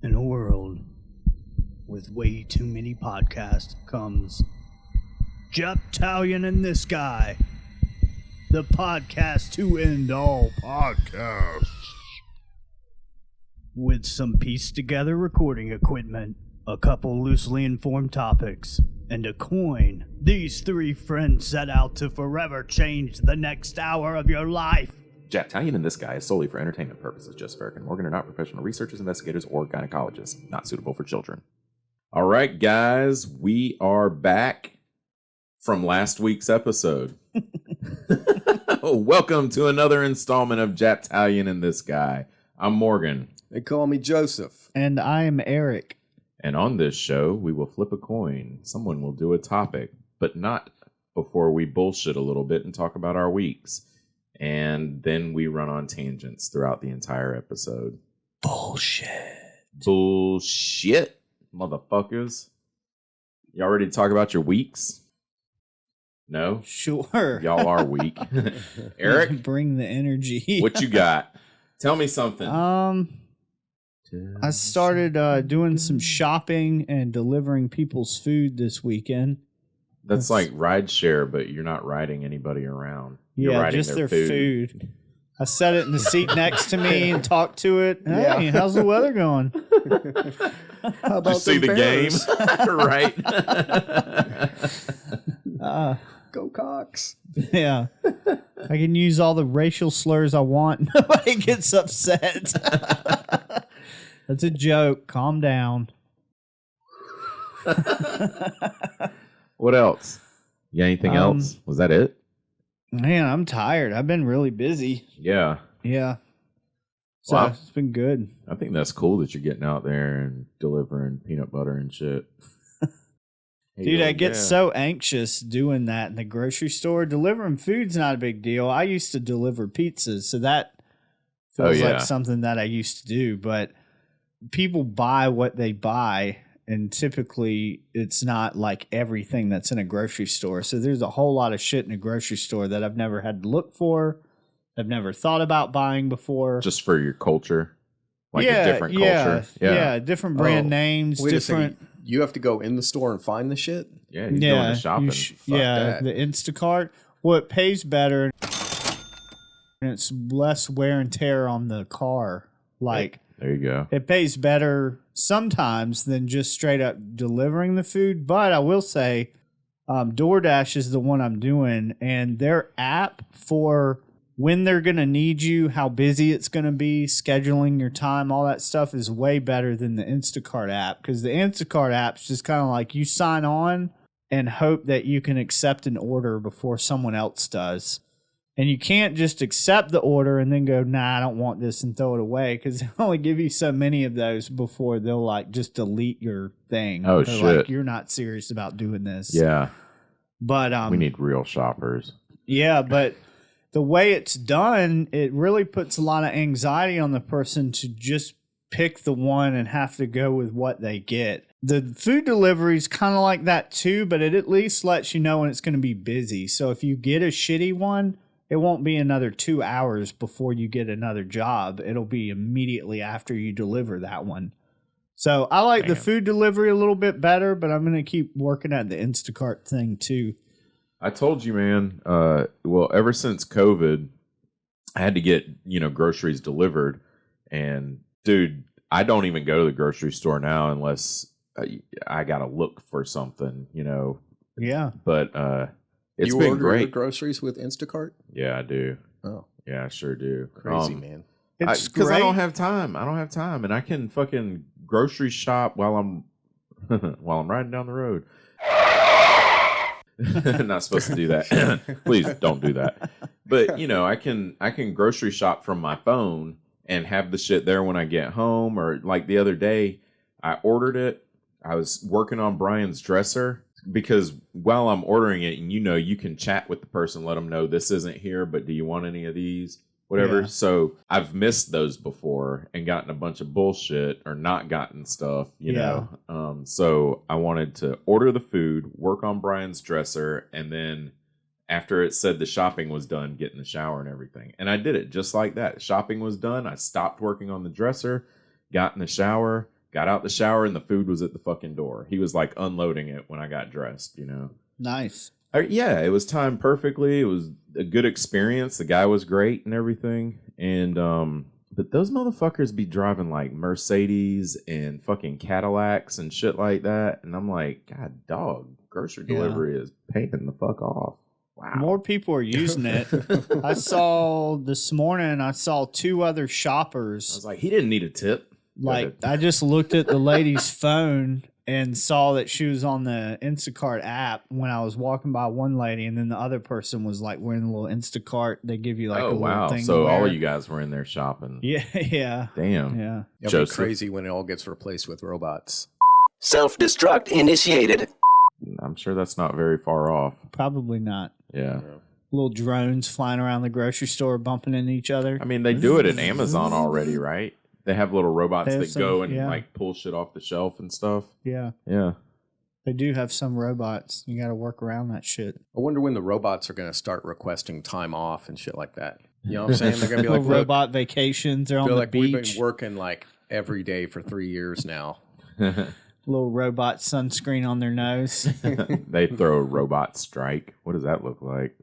In a world with way too many podcasts comes Japtalion and This Guy, the podcast to end all podcasts. With some pieced together recording equipment, a couple loosely informed topics, and a coin, these three friends set out to forever change the next hour of your life. Japtalion and This Guy is solely for entertainment purposes. Just Ferrick and Morgan are not professional researchers, investigators, or gynecologists. Not suitable for children. All right, guys, we are back from last week's episode. Welcome to another installment of Japtalion and This Guy. I'm Morgan. They call me Joseph. And I am Eric. And on this show, we will flip a coin. Someone will do a topic, but not before we bullshit a little bit and talk about our weeks. And then we run on tangents throughout the entire episode. Bullshit, motherfuckers. Y'all ready to talk about your weeks? No? Sure. Y'all are weak. Eric? Bring the energy. What you got? Tell me something. I started doing some shopping and delivering people's food this weekend. That's like rideshare, but you're not riding anybody around. You're Yeah, riding just their food. I set it in the seat next to me and talked to it. Hey, how's the weather going? How about Did you see the Bears? game? Right? Go Cox. Yeah. I can use all the racial slurs I want. Nobody gets upset. That's a joke. Calm down. What else? Yeah, anything else? Was that it? Man, I'm tired. I've been really busy. Yeah. Yeah. So Wow. it's been good. I think that's cool that you're getting out there and delivering peanut butter and shit. Dude, I get so anxious doing that in the grocery store. Delivering food's not a big deal. I used to deliver pizzas, so that feels like something that I used to do. But people buy what they buy, and typically it's not like everything that's in a grocery store. So there's a whole lot of shit in a grocery store that I've never had to look for. I've never thought about buying before. Just for your culture? Like a different culture? Yeah, different brand names, Wait different... a second. You have to go in the store and find the shit? Yeah, he's doing the shopping. that. The Instacart. Well, it pays better, and it's less wear and tear on the car. Like, there you go. it pays better sometimes than just straight up delivering the food. But I will say, DoorDash is the one I'm doing, and their app for when they're going to need you, how busy it's going to be, scheduling your time, all that stuff is way better than the Instacart app, because the Instacart app's just kind of like you sign on and hope that you can accept an order before someone else does. And you can't just accept the order and then go, nah, I don't want this, and throw it away, because they only give you so many of those before they'll like just delete your thing. Oh, They're shit. Like, you're not serious about doing this. Yeah. But We need real shoppers. yeah, but the way it's done, it really puts a lot of anxiety on the person to just pick the one and have to go with what they get. The food delivery is kind of like that too, but it at least lets you know when it's going to be busy. So if you get a shitty one, it won't be another 2 hours before you get another job. It'll be immediately after you deliver that one. So I like the food delivery a little bit better, but I'm going to keep working at the Instacart thing too. I told you, man, well, ever since COVID, I had to get, groceries delivered. And, dude, I don't even go to the grocery store now unless I got to look for something, Yeah. But it's you been order great. your groceries with Instacart? Yeah, I do. Oh, Yeah, I sure do. crazy, man. It's Because great. I don't have time. And I can fucking grocery shop while I'm riding down the road. Not supposed to do that. Please don't do that. But I can grocery shop from my phone and have the shit there when I get home. Or like the other day, I ordered it. I was working on Brian's dresser because while I'm ordering it, and you can chat with the person, let them know this isn't here, but do you want any of these? Whatever. Yeah. So I've missed those before and gotten a bunch of bullshit or not gotten stuff, you know. So I wanted to order the food, work on Brian's dresser, and then after it said the shopping was done, get in the shower and everything. And I did it just like that. Shopping was done. I stopped working on the dresser, got in the shower, got out the shower, and the food was at the fucking door. He was like unloading it when I got dressed, you know. Nice. Yeah, it was timed perfectly. It was a good experience. The guy was great and everything. And but those motherfuckers be driving like Mercedes and fucking Cadillacs and shit like that. And I'm like, God, dog, grocery delivery is paying the fuck off. Wow. More people are using it. I saw this morning, I saw 2 other shoppers. I was like, he didn't need a tip. Like, I just looked at the lady's phone and saw that she was on the Instacart app when I was walking by one lady, and then the other person was like wearing a little Instacart. They give you like a little thing. So all of you guys were in there shopping. Yeah, yeah. Damn. Yeah. It'll be crazy when it all gets replaced with robots. Self-destruct initiated. I'm sure that's not very far off. Probably not. Yeah. Little drones flying around the grocery store bumping into each other. I mean, they do it at Amazon already, right? They have little robots that go and like pull shit off the shelf and stuff. Yeah. Yeah. They do have some robots. You got to work around that shit. I wonder when the robots are going to start requesting time off and shit like that. You know what I'm saying? They're going to be like, robot vacations. They're on the like, beach. we've been working like every day for 3 years now. Little robot sunscreen on their nose. They throw a robot strike. What does that look like?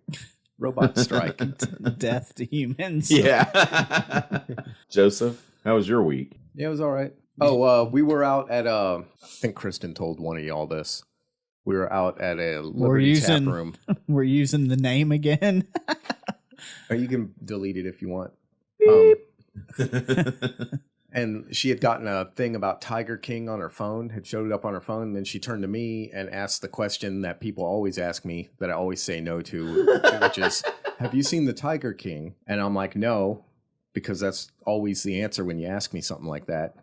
Robot strike. Death to humans. Yeah. Joseph, how was your week? Yeah, it was all right. Oh, we were out at I think Kristen told one of y'all this. We were out at a Liberty tap room. We're using the name again. Or you can delete it if you want. And she had gotten a thing about Tiger King on her phone, had showed it up on her phone, and then she turned to me and asked the question that people always ask me that I always say no to, which is, have you seen the Tiger King? And I'm like, no, because that's always the answer when you ask me something like that.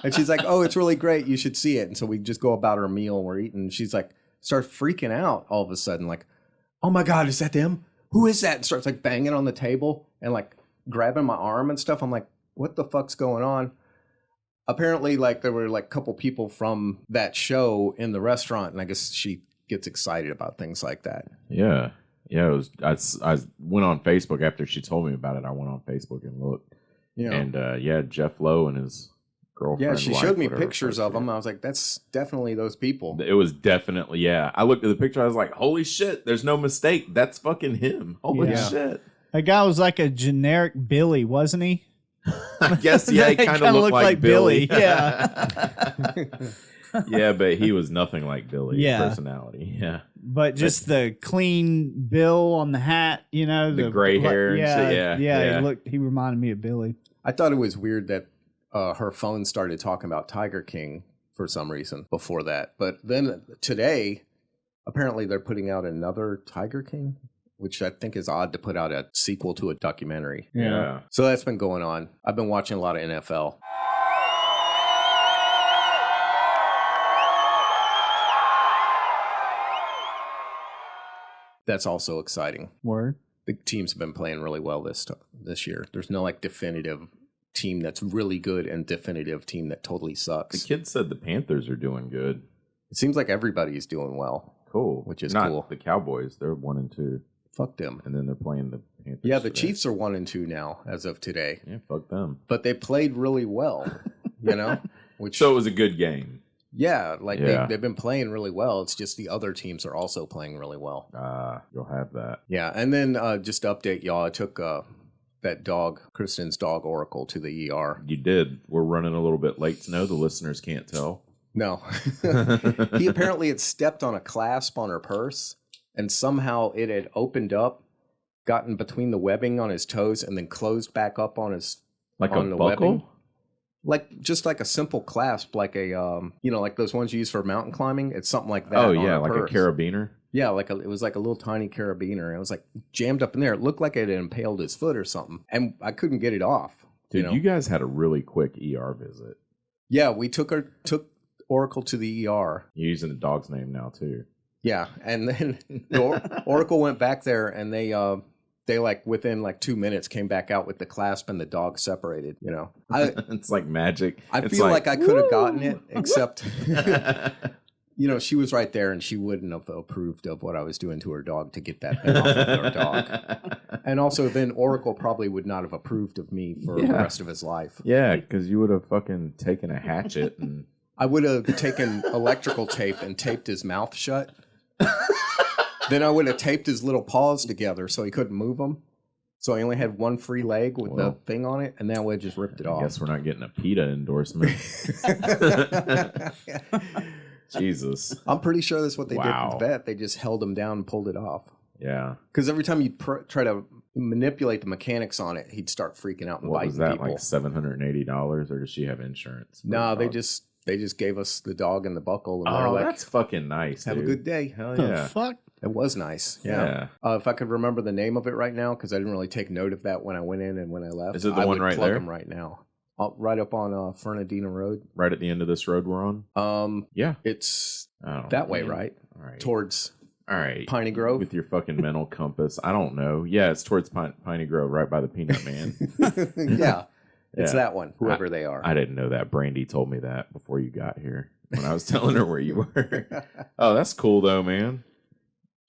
And she's like, oh, it's really great. You should see it. And so we just go about our meal and we're eating. And she's like, starts freaking out all of a sudden, like, oh my God, is that them? Who is that? And starts like banging on the table and like grabbing my arm and stuff. I'm like, what the fuck's going on? Apparently, like, there were like a couple people from that show in the restaurant, and I guess she gets excited about things like that. Yeah. Yeah, it was. I went on Facebook after she told me about it. I went on Facebook and looked. Yeah. And Jeff Lowe and his girlfriend. Yeah, she showed me pictures of them. I was like, that's definitely those people. It was definitely, yeah. I looked at the picture. I was like, holy shit, there's no mistake. That's fucking him. Holy shit. That guy was like a generic Billy, wasn't he? I guess, yeah, he kind of looked like Billy. Yeah. Yeah, but he was nothing like Billy in personality. Yeah. But just the clean bill on the hat, you know. The gray hair and shit. Yeah. He reminded me of Billy. I thought it was weird that her phone started talking about Tiger King for some reason before that. But then today, apparently they're putting out another Tiger King, which I think is odd to put out a sequel to a documentary. Yeah. So that's been going on. I've been watching a lot of NFL. That's also exciting. Word. The teams have been playing really well this year. There's no like definitive team that's really good and definitive team that totally sucks. The kid said the Panthers are doing good. It seems like everybody's doing well. Cool. Which is Not cool. The Cowboys, they're 1-2. Fuck them. And then they're playing the Panthers. Yeah, the today. Chiefs are 1-2 now as of today. Yeah, fuck them. But they played really well, you know? So it was a good game. Yeah, like they've been playing really well. It's just the other teams are also playing really well. You'll have that. Yeah, and then just to update y'all, I took that dog, Kristen's dog Oracle, to the ER. You did. We're running a little bit late to know. The listeners can't tell. No. He apparently had stepped on a clasp on her purse, and somehow it had opened up, gotten between the webbing on his toes, and then closed back up on his like on a the buckle? webbing. Like just like a simple clasp, like a like those ones you use for mountain climbing. It's something like that. Oh yeah, like a carabiner. Yeah, it was like a little tiny carabiner. It was like jammed up in there. It looked like it had impaled his foot or something, and I couldn't get it off. Dude, you guys had a really quick ER visit. Yeah, we took Oracle to the ER. You're using the dog's name now too. Yeah, and then Oracle went back there, and they like within like 2 minutes came back out with the clasp and the dog separated. You know, it's like magic. I feel like I could have gotten it, except You know, she was right there, and she wouldn't have approved of what I was doing to her dog to get that thing off of her dog. And also, then Oracle probably would not have approved of me for the rest of his life. Yeah, because you would have fucking taken a hatchet and... I would have taken electrical tape and taped his mouth shut. Then I would have taped his little paws together so he couldn't move them. So I only had one free leg with the thing on it, and then I would have just ripped it off. I guess we're not getting a PETA endorsement. Jesus. I'm pretty sure that's what they did with the vet. They just held him down and pulled it off. Yeah. Because every time you try to manipulate the mechanics on it, he'd start freaking out and biting was that, people. like $780, or does she have insurance? No, they just gave us the dog and the buckle. And they're like, that's fucking nice, have a good day. Hell The yeah. fuck? It was nice. Yeah. If I could remember the name of it right now, because I didn't really take note of that when I went in and when I left. Is it the I one would right plug there? them right now. Right up on Fernandina Road. Right at the end of this road we're on? Yeah. It's Oh, that way, man. right? All right. Towards All right. Piney Grove. With your fucking mental compass. I don't know. Yeah, it's towards Piney Grove, right by the Peanut Man. Yeah. It's Yeah. that one, whoever they are. I didn't know that. Brandy told me that before you got here when I was telling her where you were. Oh, that's cool though, man.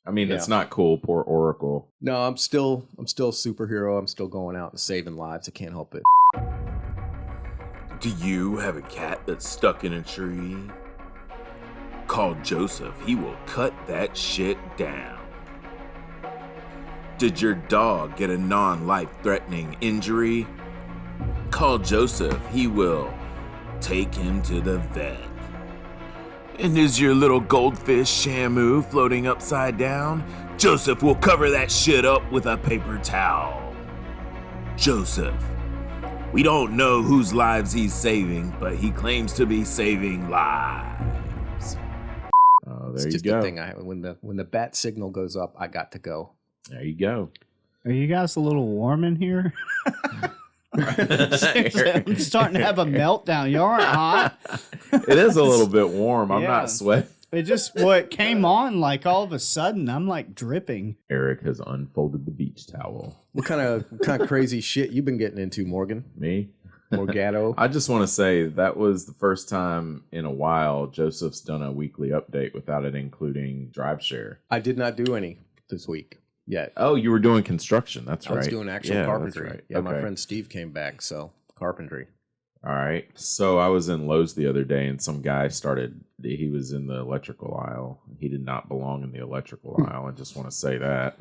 I mean, it's not cool. Poor Oracle. No, I'm still a superhero. I'm still going out and saving lives. I can't help it. Do you have a cat that's stuck in a tree? Call Joseph. He will cut that shit down. Did your dog get a non-life-threatening injury? Call Joseph. He will take him to the vet. And is your little goldfish Shamu floating upside down? Joseph will cover that shit up with a paper towel. Joseph. We don't know whose lives he's saving, but he claims to be saving lives. Oh, It's there you just go. a thing. When the bat signal goes up, I got to go. There you go. Are you guys a little warm in here? I'm starting to have a meltdown. You aren't hot. It is a little bit warm. I'm Yeah. not sweating. It just it came on like all of a sudden. I'm like dripping. Eric has unfolded the beach towel. What kind of crazy shit you been getting into, Morgan? Me? Morgado? I just want to say that was the first time in a while Joseph's done a weekly update without it including drive share. I did not do any this week yet. Oh, you were doing construction. That's I right. was doing actual Yeah, carpentry. that's right. Yeah, my Okay. friend Steve came back, so carpentry. All right. So I was in Lowe's the other day and some guy he was in the electrical aisle. He did not belong in the electrical aisle. I just want to say that.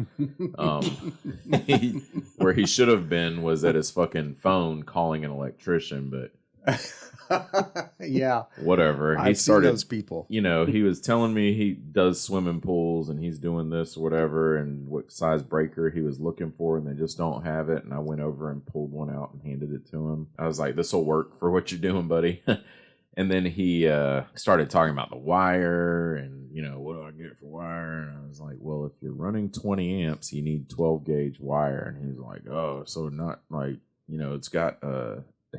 Where he should have been was at his fucking phone calling an electrician, but Yeah, whatever. I've seen those people. You know, he was telling me he does swimming pools and he's doing this or whatever and what size breaker he was looking for and they just don't have it. And I went over and pulled one out and handed it to him. I was like, this will work for what you're doing, buddy. And then he started talking about the wire and, you know, what do I get for wire? And I was like, well, if you're running 20 amps, you need 12 gauge wire. And he was like, oh, so not like, you know, it's got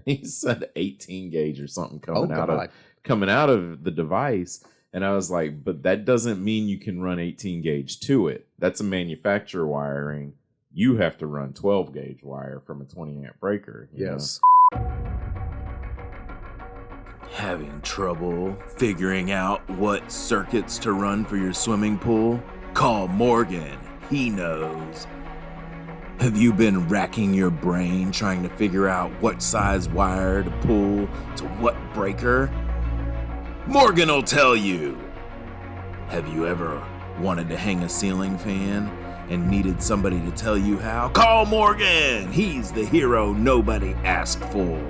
he said 18 gauge or something coming out of the device. And I was like, but that doesn't mean you can run 18 gauge to it. That's a manufacturer wiring. You have to run 12 gauge wire from a 20 amp breaker. Yes. Having trouble figuring out what circuits to run for your swimming pool? Call Morgan. He knows. Have you been racking your brain trying to figure out what size wire to pull to what breaker? Morgan will tell you. Have you ever wanted to hang a ceiling fan and needed somebody to tell you how? Call Morgan. He's the hero nobody asked for.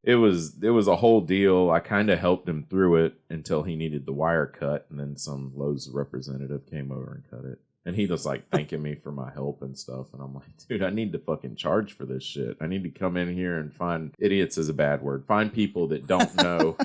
It was a whole deal. I kind of helped him through it until he needed the wire cut, and then some Lowe's representative came over and cut it. And he was like thanking me for my help and stuff. And I'm like, dude, I need to fucking charge for this shit. I need to come in here and find idiots is a bad word. Find people that don't know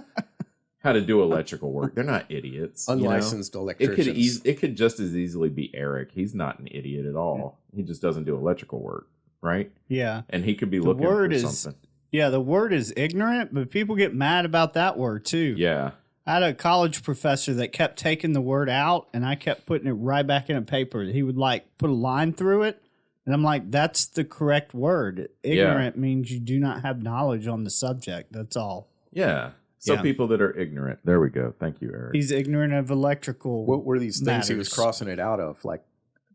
how to do electrical work. They're not idiots. Unlicensed you know? electricians. It could just as easily be Eric. He's not an idiot at all. He just doesn't do electrical work, right? Yeah. And he could be looking for something. Yeah, the word is ignorant, but people get mad about that word too. Yeah. I had a college professor that kept taking the word out and I kept putting it right back in a paper. He would like put a line through it. And I'm like, that's the correct word. Ignorant means you do not have knowledge on the subject. That's all. Yeah. So Yeah. people that are ignorant. There we go. Thank you, Eric. He's ignorant of electrical. What were these things he was matters. crossing it out of? Like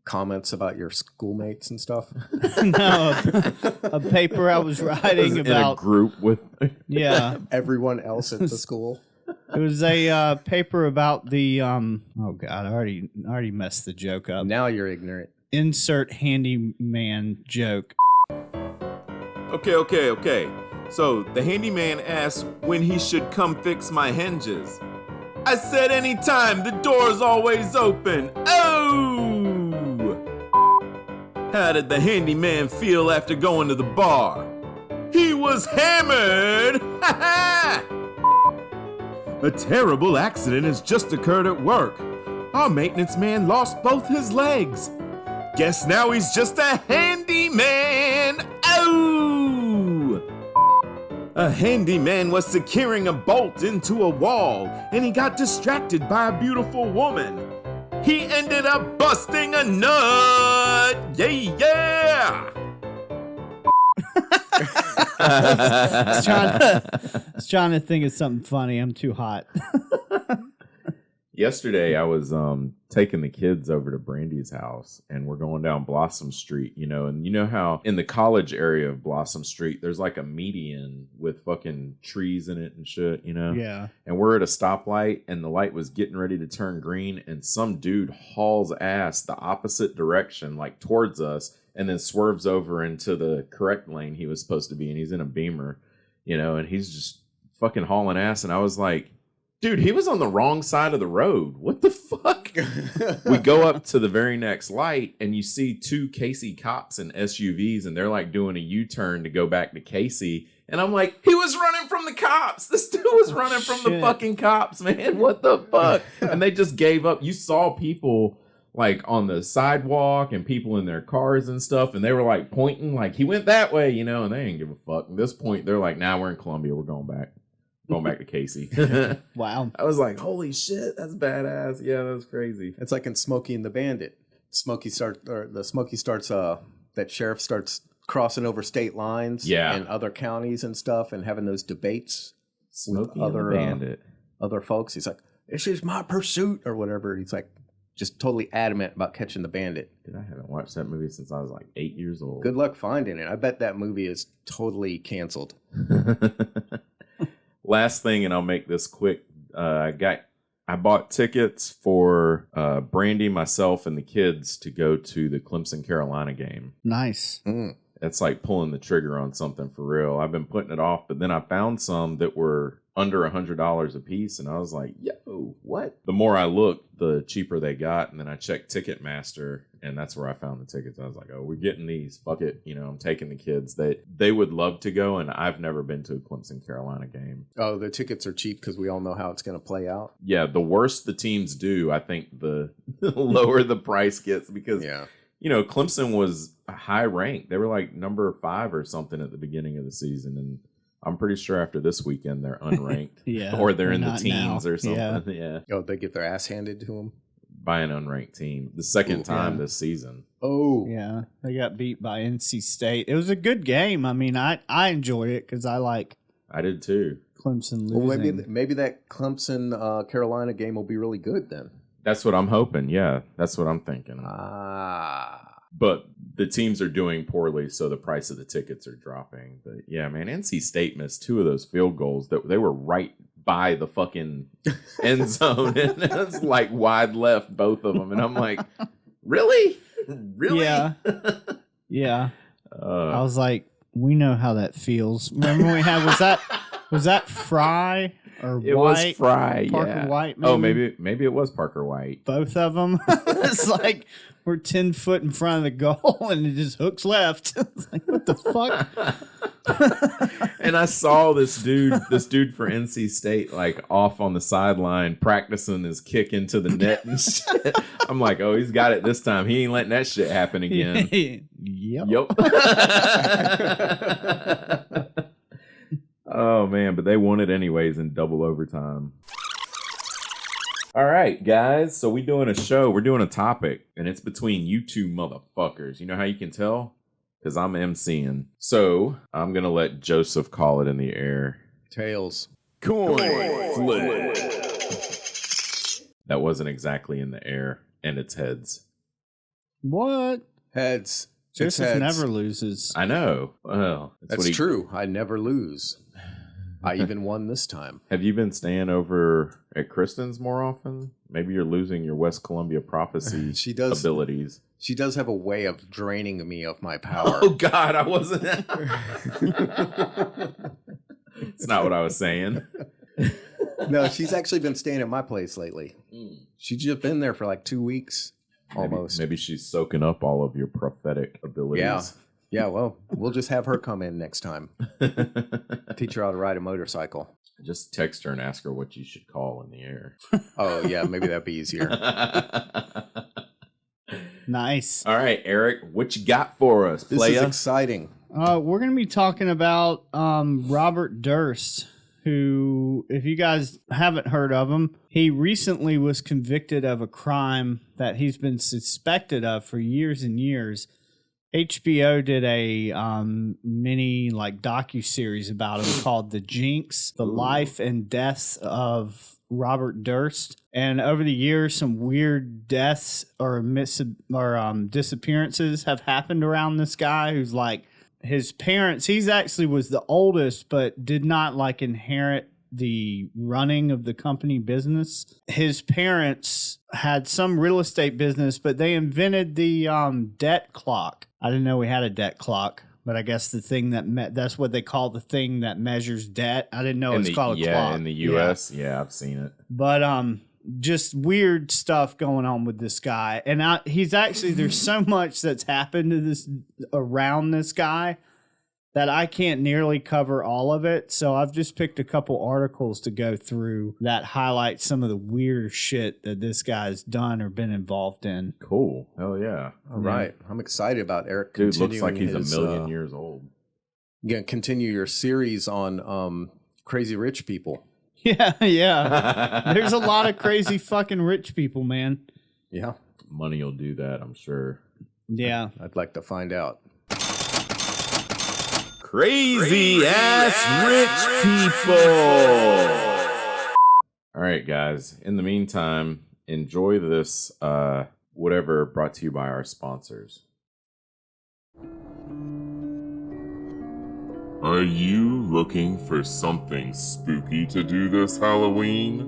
comments about your schoolmates and stuff? No, a paper I was writing in a about. group with Yeah, Everyone else at the school? it was a paper about the. Oh God, I already messed the joke up. Now you're ignorant. Insert handyman joke. Okay. So the handyman asked when he should come fix my hinges. I said anytime, the door's always open. Oh! How did the handyman feel after going to the bar? He was hammered! Ha ha! A terrible accident has just occurred at work. Our maintenance man lost both his legs. Guess now he's just a handyman. Oh! A handyman was securing a bolt into a wall, and he got distracted by a beautiful woman. He ended up busting a nut. Yeah! I was trying to think of something funny. I'm too hot. Yesterday, I was taking the kids over to Brandy's house, and we're going down Blossom Street, and you know how in the college area of Blossom Street, there's like a median with fucking trees in it and shit, Yeah. And we're at a stoplight, and the light was getting ready to turn green, and some dude hauls ass the opposite direction, like towards us, and then swerves over into the correct lane he was supposed to be in. He's in a Beamer, and he's just fucking hauling ass, and I was like, dude, he was on the wrong side of the road. What the fuck? We go up to the very next light, and you see two Casey cops in SUVs, and they're like doing a U-turn to go back to Casey. And I'm like, he was running from the cops. This dude was running from the fucking cops, man. What the fuck? And they just gave up. You saw people like on the sidewalk and people in their cars and stuff, and they were like pointing like he went that way, and they didn't give a fuck. At this point, they're like, nah, we're in Columbia. We're going back. Going back to Casey. Wow. I was like, holy shit, that's badass. Yeah, that was crazy. It's like in Smokey and the Bandit. That sheriff starts crossing over state lines and other counties and stuff and having those debates Smokey with and the Bandit. Other folks. He's like, this is my pursuit or whatever. He's like just totally adamant about catching the bandit. Dude, I haven't watched that movie since I was like 8 years old. Good luck finding it. I bet that movie is totally canceled. Last thing, and I'll make this quick. I bought tickets for Brandy, myself, and the kids to go to the Clemson Carolina game. Nice. It's like pulling the trigger on something for real. I've been putting it off, but then I found some that were under $100 a piece, and I was like, yo, what? The more I looked, the cheaper they got, and then I checked Ticketmaster, and that's where I found the tickets. I was like, oh, we're getting these. Fuck it. I'm taking the kids. They would love to go, and I've never been to a Clemson Carolina game. Oh, the tickets are cheap because we all know how it's going to play out. Yeah, the worse the teams do, I think the lower the price gets because, Clemson was high ranked. They were like number 5 or something at the beginning of the season, and I'm pretty sure after this weekend they're unranked. Yeah. Or they're in the teens or something. Yeah. Oh, they get their ass handed to them? By an unranked team. The second time this season. Oh. Yeah. They got beat by NC State. It was a good game. I mean, I enjoyed it because I did too. Clemson losing. Well, maybe that Clemson Carolina game will be really good then. That's what I'm hoping. Yeah. That's what I'm thinking. But the teams are doing poorly, so the price of the tickets are dropping. But yeah, man, NC State missed 2 of those field goals that they were right by the fucking end zone, and it's like wide left, both of them. And I'm like, really? Yeah. Yeah. I was like, we know how that feels. Remember when we had was that Fry or it White? Was Fry, Parker White, maybe? Oh, maybe it was Parker White. Both of them. It's like we're 10 foot in front of the goal and it just hooks left. It's like, what the fuck? And I saw this dude for NC State like off on the sideline practicing his kick into the net and shit. I'm like, oh, he's got it this time. He ain't letting that shit happen again. Yep. Oh man, but they won it anyways in double overtime. All right, guys. So we're doing a show. We're doing a topic, and it's between you two motherfuckers. You know how you can tell? Because I'm emceeing. So I'm going to let Joseph call it in the air. Tails. Coin flip. That wasn't exactly in the air, and it's heads. What? Heads. It's Joseph heads. never loses. I know. Well, That's true. I never lose. I even won this time. Have you been staying over at Kristen's more often? Maybe you're losing your West Columbia prophecy abilities. She does have a way of draining me of my power. Oh, God, I wasn't. It's not what I was saying. No, she's actually been staying at my place lately. She's just been there for like 2 weeks. Almost. Maybe she's soaking up all of your prophetic abilities. Yeah. Yeah, well, we'll just have her come in next time. Teach her how to ride a motorcycle. Just text her and ask her what you should call in the air. Oh, yeah, maybe that'd be easier. Nice. All right, Eric, what you got for us, This playa? is exciting. We're going to be talking about Robert Durst, who, if you guys haven't heard of him, he recently was convicted of a crime that he's been suspected of for years and years. HBO did a mini docuseries about him called The Jinx, The Life and Deaths of Robert Durst. And over the years, some weird deaths or disappearances have happened around this guy who's his parents. He's actually was the oldest, but did not inherit the running of the company business. His parents had some real estate business, but they invented the debt clock. I didn't know we had a debt clock, but I guess the thing that's what they call the thing that measures debt. I didn't know it's called a clock. Yeah, in the U.S., yeah, I've seen it. But just weird stuff going on with this guy. And he's actually, there's so much that's happened to this around this guy that I can't nearly cover all of it. So I've just picked a couple articles to go through that highlight some of the weird shit that this guy's done or been involved in. Cool. Hell yeah. All right. I'm excited about Eric. Dude looks like he's his, a million years old. You're going to continue your series on crazy rich people. Yeah, yeah. There's a lot of crazy fucking rich people, man. Yeah. Money will do that, I'm sure. Yeah. I'd like to find out. Crazy ass rich people. All right, guys. In the meantime, enjoy this whatever brought to you by our sponsors. Are you looking for something spooky to do this Halloween?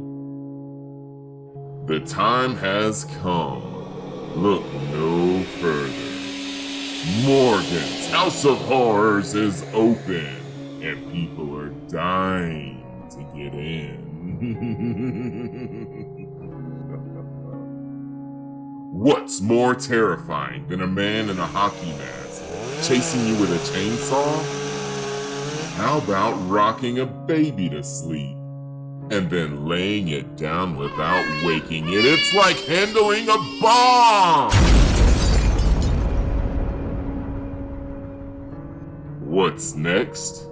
The time has come. Look no further. Morgan's House of Horrors is open, and people are dying to get in. What's more terrifying than a man in a hockey mask chasing you with a chainsaw? How about rocking a baby to sleep and then laying it down without waking it? It's like handling a bomb! What's next?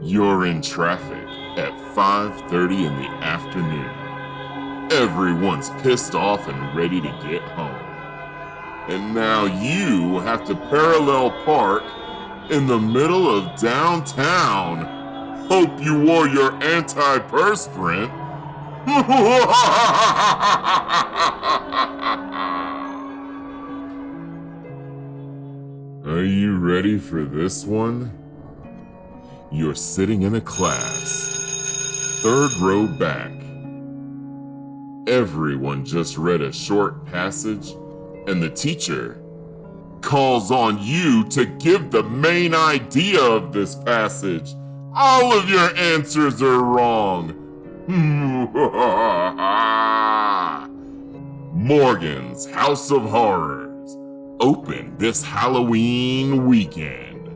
You're in traffic at 5:30 in the afternoon. Everyone's pissed off and ready to get home. And now you have to parallel park in the middle of downtown. Hope you wore your anti-perspirant. Are you ready for this one? You're sitting in a class, 3rd row back. Everyone just read a short passage, and the teacher calls on you to give the main idea of this passage. All of your answers are wrong. Morgan's House of Horrors. Open this Halloween weekend.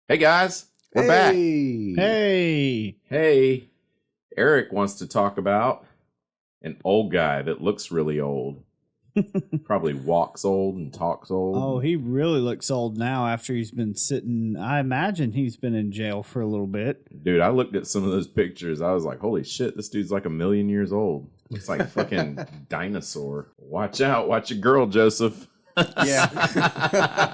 Hey, guys. We're back. Hey. Hey. Eric wants to talk about an old guy that looks really old. Probably walks old and talks old. Oh, he really looks old now after he's been sitting. I imagine he's been in jail for a little bit. Dude, I looked at some of those pictures. I was like, holy shit, this dude's like a million years old. Looks like a fucking dinosaur. Watch out. Watch your girl, Joseph. Yeah.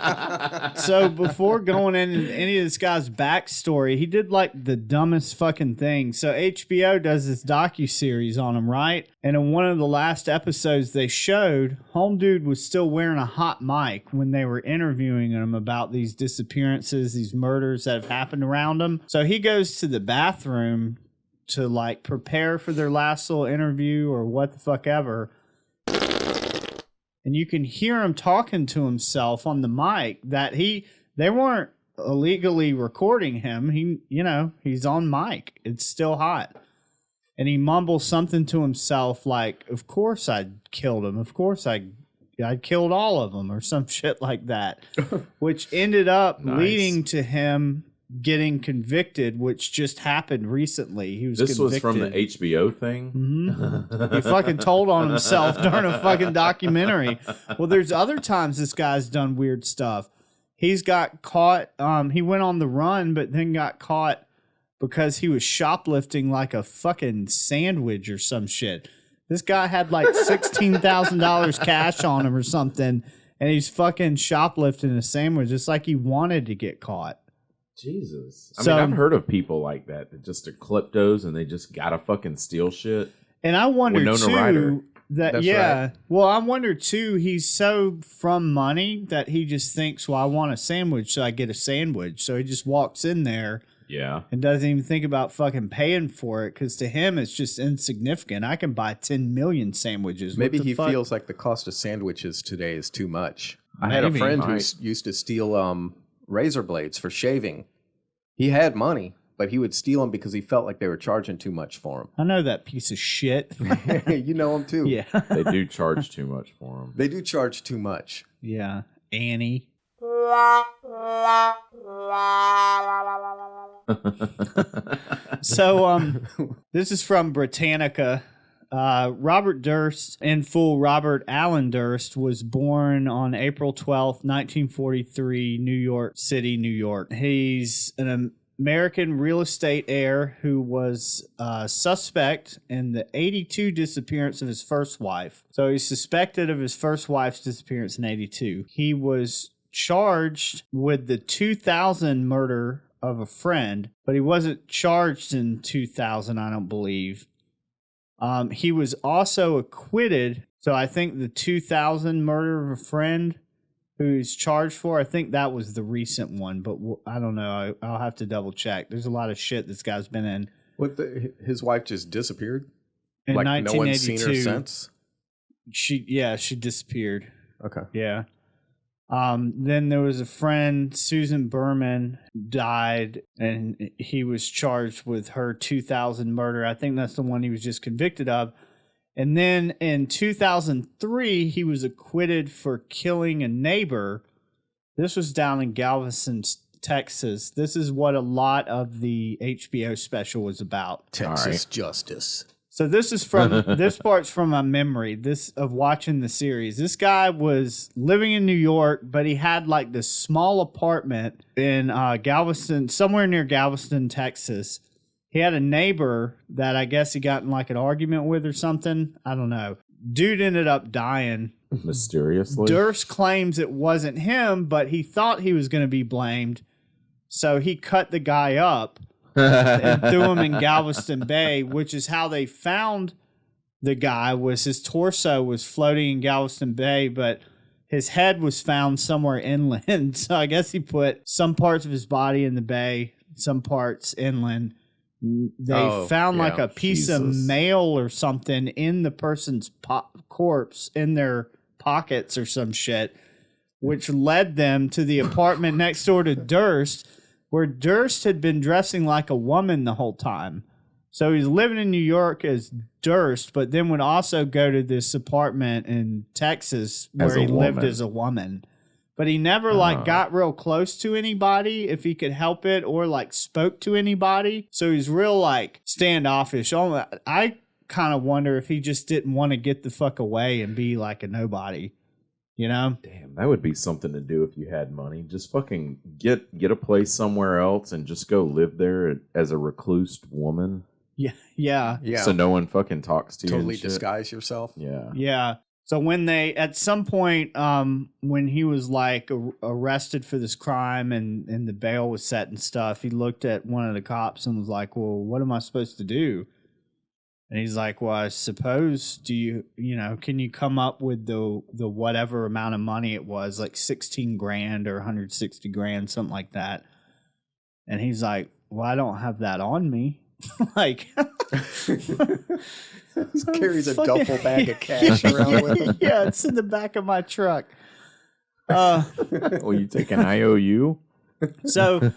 So before going into any of this guy's backstory, he did like the dumbest fucking thing. So HBO does this docuseries on him, right? And in one of the last episodes they showed, Home Dude was still wearing a hot mic when they were interviewing him about these disappearances, these murders that have happened around him. So he goes to the bathroom to like prepare for their last little interview or what the fuck ever. And you can hear him talking to himself on the mic that they weren't illegally recording him. He's on mic. It's still hot. And he mumbles something to himself like, of course I killed him. Of course I killed all of them or some shit like that, which ended up leading to him getting convicted, which just happened recently. He was This convicted. was from the HBO thing? Mm-hmm. He fucking told on himself during a fucking documentary. Well, there's other times this guy's done weird stuff. He's got caught. He went on the run, but then got caught because he was shoplifting like a fucking sandwich or some shit. This guy had like $16,000 cash on him or something, and he's fucking shoplifting a sandwich. It's like he wanted to get caught. Jesus. I mean, I've heard of people like that just are kleptos and they just gotta fucking steal shit. And I wonder too That's right. Well, I wonder too, he's so from money that he just thinks, well, I want a sandwich, so I get a sandwich. So he just walks in there and doesn't even think about fucking paying for it, because to him it's just insignificant. I can buy 10 million sandwiches. Maybe he feels like the cost of sandwiches today is too much. I had a friend who used to steal razor blades for shaving. He had money, but he would steal them because he felt like they were charging too much for him. I know that piece of shit. You know him too. Yeah. They do charge too much for them. They do charge too much. Yeah. Annie. So this is from Britannica. Robert Durst, in full Robert Allen Durst, was born on April 12th, 1943, New York City, New York. He's an American real estate heir who was suspect in the 82 disappearance of his first wife. So he's suspected of his first wife's disappearance in 82. He was charged with the 2000 murder of a friend, but he wasn't charged in 2000, I don't believe. He was also acquitted. So I think the 2000 murder of a friend who he's charged for, I think that was the recent one, but I don't know. I'll have to double check. There's a lot of shit this guy's been in. His wife just disappeared? In like 1982, no one's seen her since? She disappeared. Okay. Yeah. Then there was a friend, Susan Berman, died, and he was charged with her 2000 murder. I think that's the one he was just convicted of. And then in 2003, he was acquitted for killing a neighbor. This was down in Galveston, Texas. This is what a lot of the HBO special was about. Texas justice. So this is from this part's from my memory of watching the series. This guy was living in New York, but he had like this small apartment in Galveston, somewhere near Galveston, Texas. He had a neighbor that I guess he got in like an argument with or something. I don't know. Dude ended up dying mysteriously. Durst claims it wasn't him, but he thought he was going to be blamed, so he cut the guy up and threw him in Galveston Bay, which is how they found the guy. Was his torso was floating in Galveston Bay, but his head was found somewhere inland. So I guess he put some parts of his body in the bay, some parts inland. They found like a piece of mail or something in the person's corpse in their pockets or some shit, which led them to the apartment next door to Durst, where Durst had been dressing like a woman the whole time. So he's living in New York as Durst, but then would also go to this apartment in Texas where he lived as a woman. But he never got real close to anybody if he could help it, or like spoke to anybody. So he's real like standoffish. I kind of wonder if he just didn't want to get the fuck away and be like a nobody. You know? Damn, that would be something to do if you had money. Just fucking get a place somewhere else and just go live there as a recluse woman. Yeah. Yeah. So no one fucking talks to you. Totally disguise yourself. Yeah. Yeah. So when they, at some point, when he was like arrested for this crime and the bail was set and stuff, he looked at one of the cops and was like, well, what am I supposed to do? And he's like, well, I suppose, can you come up with the whatever amount of money it was, like 16 grand or 160 grand, something like that. And he's like, well, I don't have that on me. Like, carries a duffel bag of cash around with him. Yeah, it's in the back of my truck. Well, you take an IOU? So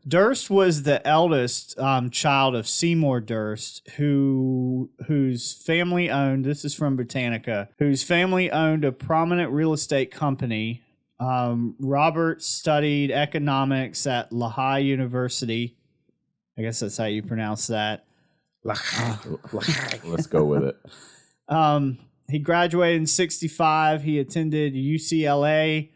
Durst was the eldest child of Seymour Durst, whose family owned, this is from Britannica, whose family owned a prominent real estate company. Robert studied economics at Lehigh University. I guess that's how you pronounce that. Let's go with it. He graduated in 1965. He attended UCLA,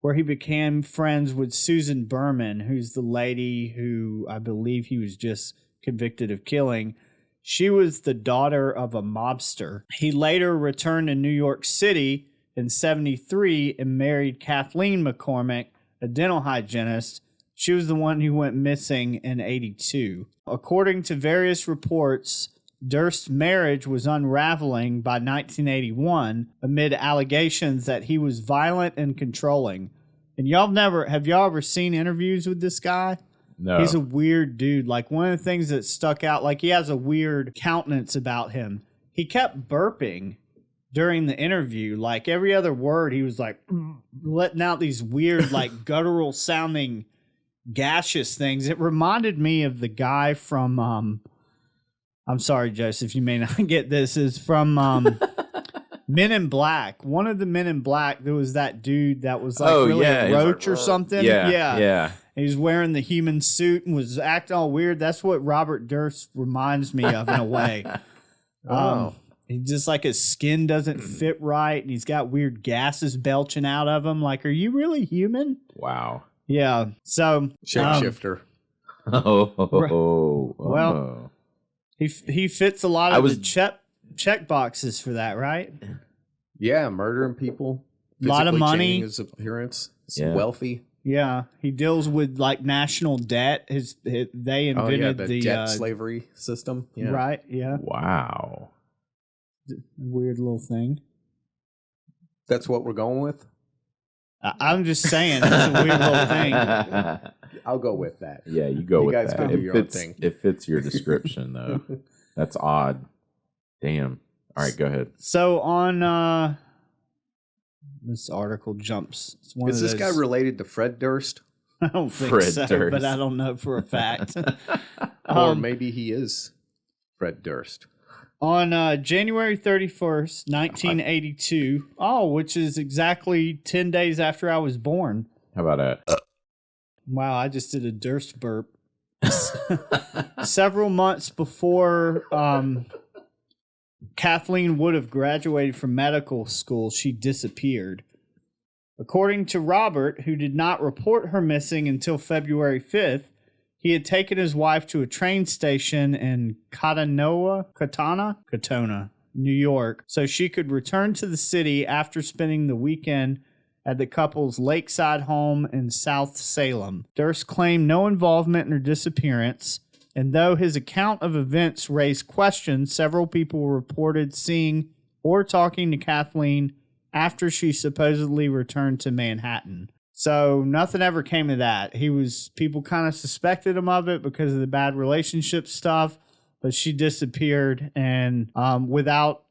where he became friends with Susan Berman, who's the lady who I believe he was just convicted of killing. She was the daughter of a mobster. He later returned to New York City in 1973 and married Kathleen McCormick, a dental hygienist. She was the one who went missing in 1982. According to various reports, Durst's marriage was unraveling by 1981 amid allegations that he was violent and controlling. And have y'all ever seen interviews with this guy? No. He's a weird dude. Like, one of the things that stuck out, like, he has a weird countenance about him. He kept burping during the interview. Like, every other word, he was like letting out these weird, like, guttural sounding gaseous things. It reminded me of the guy from I'm sorry, Joseph, you may not get this. Is from Men in Black. One of the Men in Black, there was that dude that was like a roach or something. Yeah. He was wearing the human suit and was acting all weird. That's what Robert Durst reminds me of in a way. He just, like, his skin doesn't fit right, and he's got weird gases belching out of him. Like, are you really human? Wow. Yeah. So shapeshifter. Well, he fits a lot of the check boxes for that, right? Yeah, murdering people. A lot of physically money. changing his appearance. He's Yeah. wealthy. Yeah, he deals with, like, national debt. They invented the debt slavery system. Yeah. Right. Yeah. Wow. Weird little thing. That's what we're going with. I'm just saying, it's a weird little thing. I'll go with that. Yeah, you go You with guys that. can do your own thing. It fits your description, though. That's odd. Damn. All right, go ahead. So on this article jumps. It's one Is of this those, guy related to Fred Durst? I don't think Fred so, Durst. but I don't know for a fact. Or maybe he is Fred Durst. On January 31st, 1982, which is exactly 10 days after I was born. How about that? Wow, I just did a Durst burp. Several months before Kathleen would have graduated from medical school, she disappeared. According to Robert, who did not report her missing until February 5th, he had taken his wife to a train station in Katona, New York, so she could return to the city after spending the weekend at the couple's lakeside home in South Salem. Durst claimed no involvement in her disappearance, and though his account of events raised questions, several people reported seeing or talking to Kathleen after she supposedly returned to Manhattan. So nothing ever came of that. People kind of suspected him of it because of the bad relationship stuff, but she disappeared, and without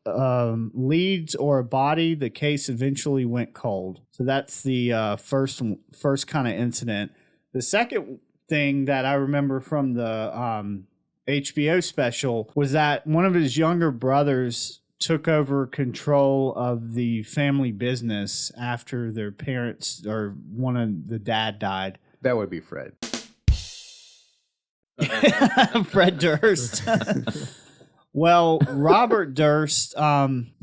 leads or a body, the case eventually went cold. So that's the first kind of incident. The second thing that I remember from the HBO special was that one of his younger brothers took over control of the family business after their parents or the dad died. That would be Fred. Fred Durst. Well, Robert Durst,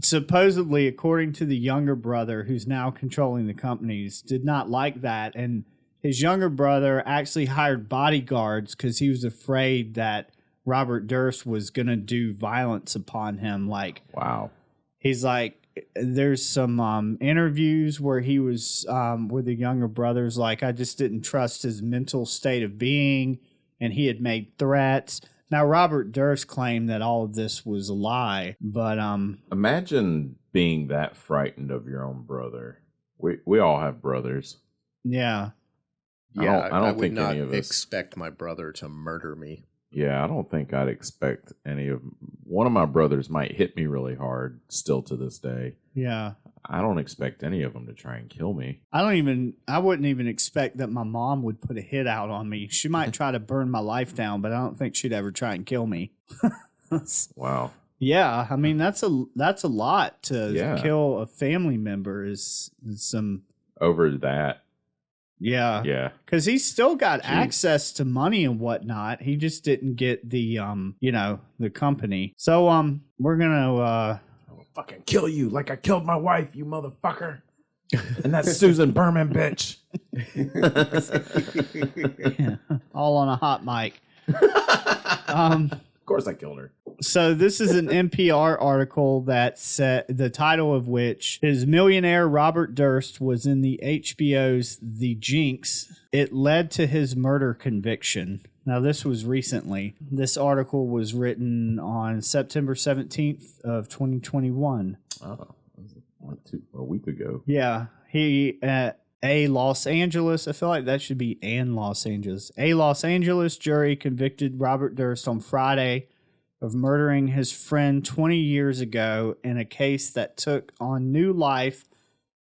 supposedly, according to the younger brother who's now controlling the companies, did not like that. And his younger brother actually hired bodyguards because he was afraid that Robert Durst was going to do violence upon him. Like, wow. He's like, there's some interviews where he was with the younger brothers, like, I just didn't trust his mental state of being, and he had made threats. Now, Robert Durst claimed that all of this was a lie, but imagine being that frightened of your own brother. We all have brothers. Yeah. Yeah, I don't would think not any of us expect my brother to murder me. Yeah, I don't think I'd expect any of. One of my brothers might hit me really hard still to this day. Yeah. I don't expect any of them to try and kill me. I wouldn't even expect that my mom would put a hit out on me. She might try to burn my life down, but I don't think she'd ever try and kill me. Wow. Yeah, I mean that's a lot to Yeah. kill a family member is some. Over that. Yeah. Yeah. Because he's still got access to money and whatnot. He just didn't get the the company. So we're gonna Fucking kill you like I killed my wife, you motherfucker. And that's Susan Berman, bitch. all on a hot mic. Of course I killed her. So this is an NPR article that said the title of which is Millionaire Robert Durst was in the HBO's The Jinx. It led to his murder conviction. Now this was recently. This article was written on September 17th of 2021. Oh, a week ago. Yeah, he a Los Angeles. I feel like that should be an Los Angeles. A Los Angeles jury convicted Robert Durst on Friday of murdering his friend 20 years ago in a case that took on new life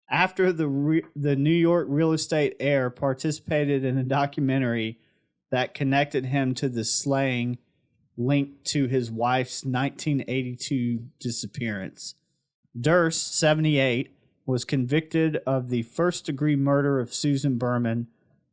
after the New York real estate heir participated in a documentary that connected him to the slaying linked to his wife's 1982 disappearance. Durst, 78, was convicted of the first-degree murder of Susan Berman.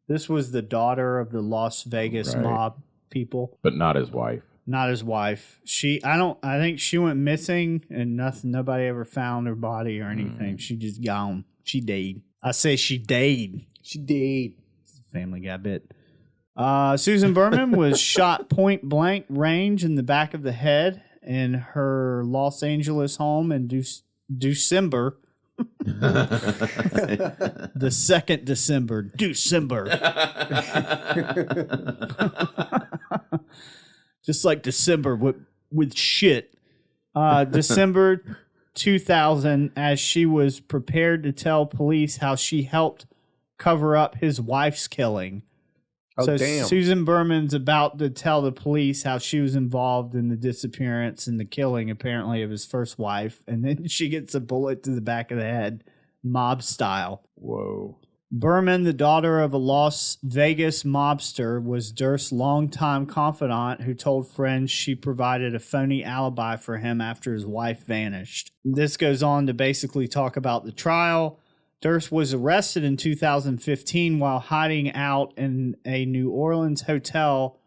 This was the daughter of the Las Vegas mob people. But not his wife. Not his wife. I think she went missing and nobody ever found her body or anything. She just gone. She died. I say she died. She did. Family Guy bit. Susan Berman was shot point blank range in the back of the head in her Los Angeles home in December. The 2nd December. December. Just like December with shit. December 2000, as she was prepared to tell police how she helped cover up his wife's killing. Oh, So damn. Susan Berman's about to tell the police how she was involved in the disappearance and the killing, apparently, of his first wife. And then she gets a bullet to the back of the head, mob style. Whoa. Berman, the daughter of a Las Vegas mobster, was Durst's longtime confidant who told friends she provided a phony alibi for him after his wife vanished. This goes on to basically talk about the trial. Durst was arrested in 2015 while hiding out in a New Orleans hotel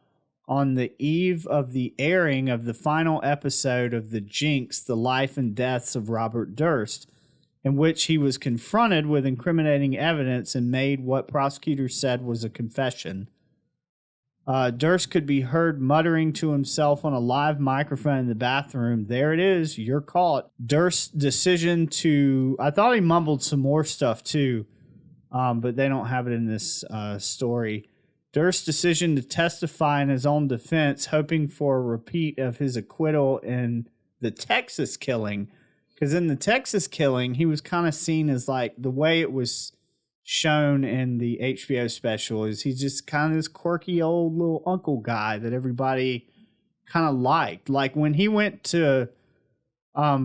on the eve of the airing of the final episode of The Jinx, The Life and Deaths of Robert Durst, in which he was confronted with incriminating evidence and made what prosecutors said was a confession. Durst could be heard muttering to himself on a live microphone in the bathroom, "There it is, you're caught." Durst's decision to... I thought he mumbled some more stuff too, but they don't have it in this story. Durst's decision to testify in his own defense, hoping for a repeat of his acquittal in the Texas killing. Because in the Texas killing, he was kind of seen as like the way it was shown in the HBO special is he's just kind of this quirky old little uncle guy that everybody kind of liked. Like when he went to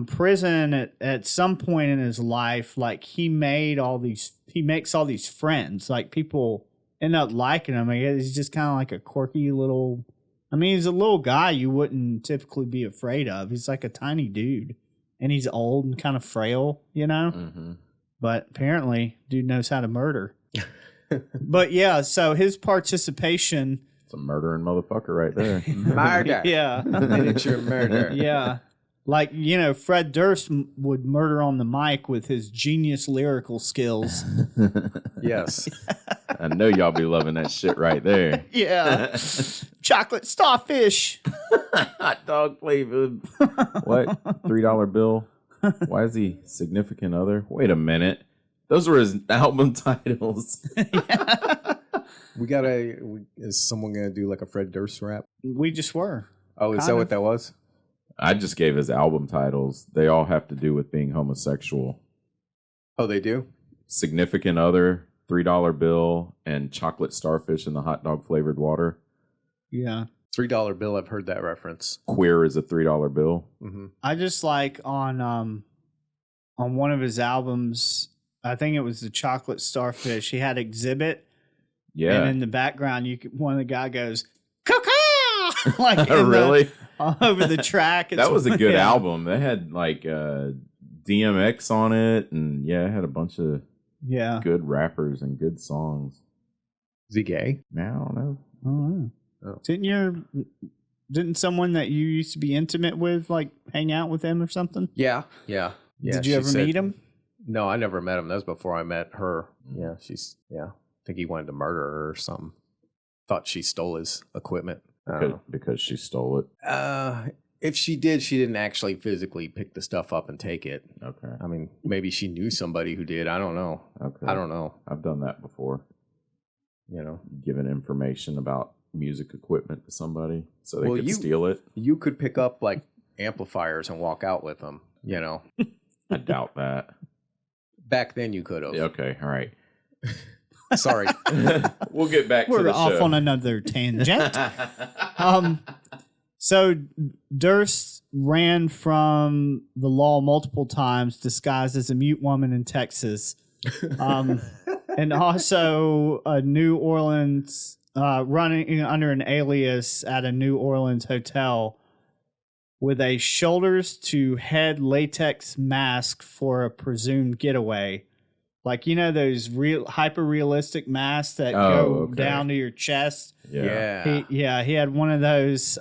prison at some point in his life, like he makes all these friends. Like people end up liking him. I guess he's just kind of like a quirky little. I mean, he's a little guy you wouldn't typically be afraid of. He's like a tiny dude. And he's old and kind of frail, you know? Mm-hmm. But apparently, dude knows how to murder. But yeah, so his participation... It's a murdering motherfucker right there. Murder. Yeah. Miniature murder. Yeah. Like, you know, Fred Durst would murder on the mic with his genius lyrical skills. Yes. I know y'all be loving that shit right there. Yeah. Chocolate starfish. Hot dog flavored. What? $3 bill? Why is he significant other? Wait a minute. Those were his album titles. Is someone gonna do like a Fred Durst rap? We just were. Oh, is Kind that of. what that was? I just gave his album titles. They all have to do with being homosexual. Oh, they do? Significant Other, $3 Bill, and Chocolate Starfish in the Hot Dog Flavored Water. Yeah. $3 bill. I've heard that reference. Queer is a $3 bill. Mm-hmm. I just like on one of his albums, I think it was the Chocolate Starfish, he had Exhibit. Yeah. And in the background, one of the guy goes, "Caw-caw!" like Really? over the track. That was a good yeah. album. They had like DMX on it, and it had a bunch of good rappers and good songs. Is he gay? Man, I don't know. Oh. Didn't someone that you used to be intimate with like hang out with him or something? Yeah. Did you ever meet him? No, I never met him. That was before I met her. Yeah, I think he wanted to murder her or something. Thought she stole his equipment. Because she stole it. If she did, she didn't actually physically pick the stuff up and take it. Okay. I mean, maybe she knew somebody who did. I don't know. Okay. I don't know. I've done that before. You know, Given information about music equipment to somebody so they could you- steal it. you could pick up like amplifiers and walk out with them. You know, I doubt that. back then you could have. Yeah, okay. All right. Sorry. We'll get back to We're the off show. on another tangent. So Durst ran from the law multiple times, disguised as a mute woman in Texas, and also New Orleans, running under an alias at a New Orleans hotel with a shoulders to head latex mask for a presumed getaway. Like, those hyper realistic masks that go down to your chest. Yeah. He had one of those.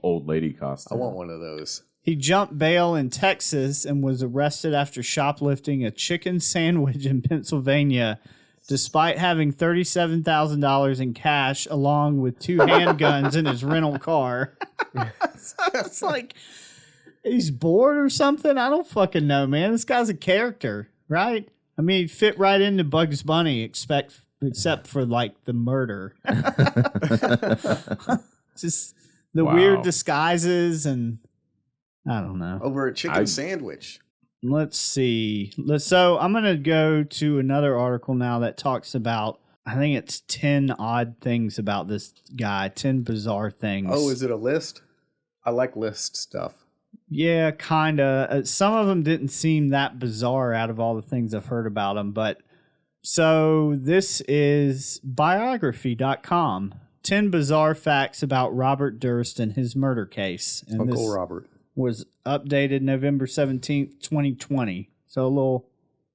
Old lady costume. I want one of those. He jumped bail in Texas and was arrested after shoplifting a chicken sandwich in Pennsylvania, despite having $37,000 in cash along with 2 handguns in his rental car. So it's like he's bored or something. I don't fucking know, man. This guy's a character, right? I mean, he'd fit right into Bugs Bunny, except for like the murder. Just the weird disguises, and I don't know. Over a chicken sandwich. Let's see. So I'm going to go to another article now that talks about, I think it's 10 odd things about this guy, 10 bizarre things. Oh, is it a list? I like list stuff. Yeah, kind of. Some of them didn't seem that bizarre out of all the things I've heard about him. But so this is biography.com. 10 bizarre facts about Robert Durst and his murder case. And Uncle this Robert was updated November 17th, 2020. So a little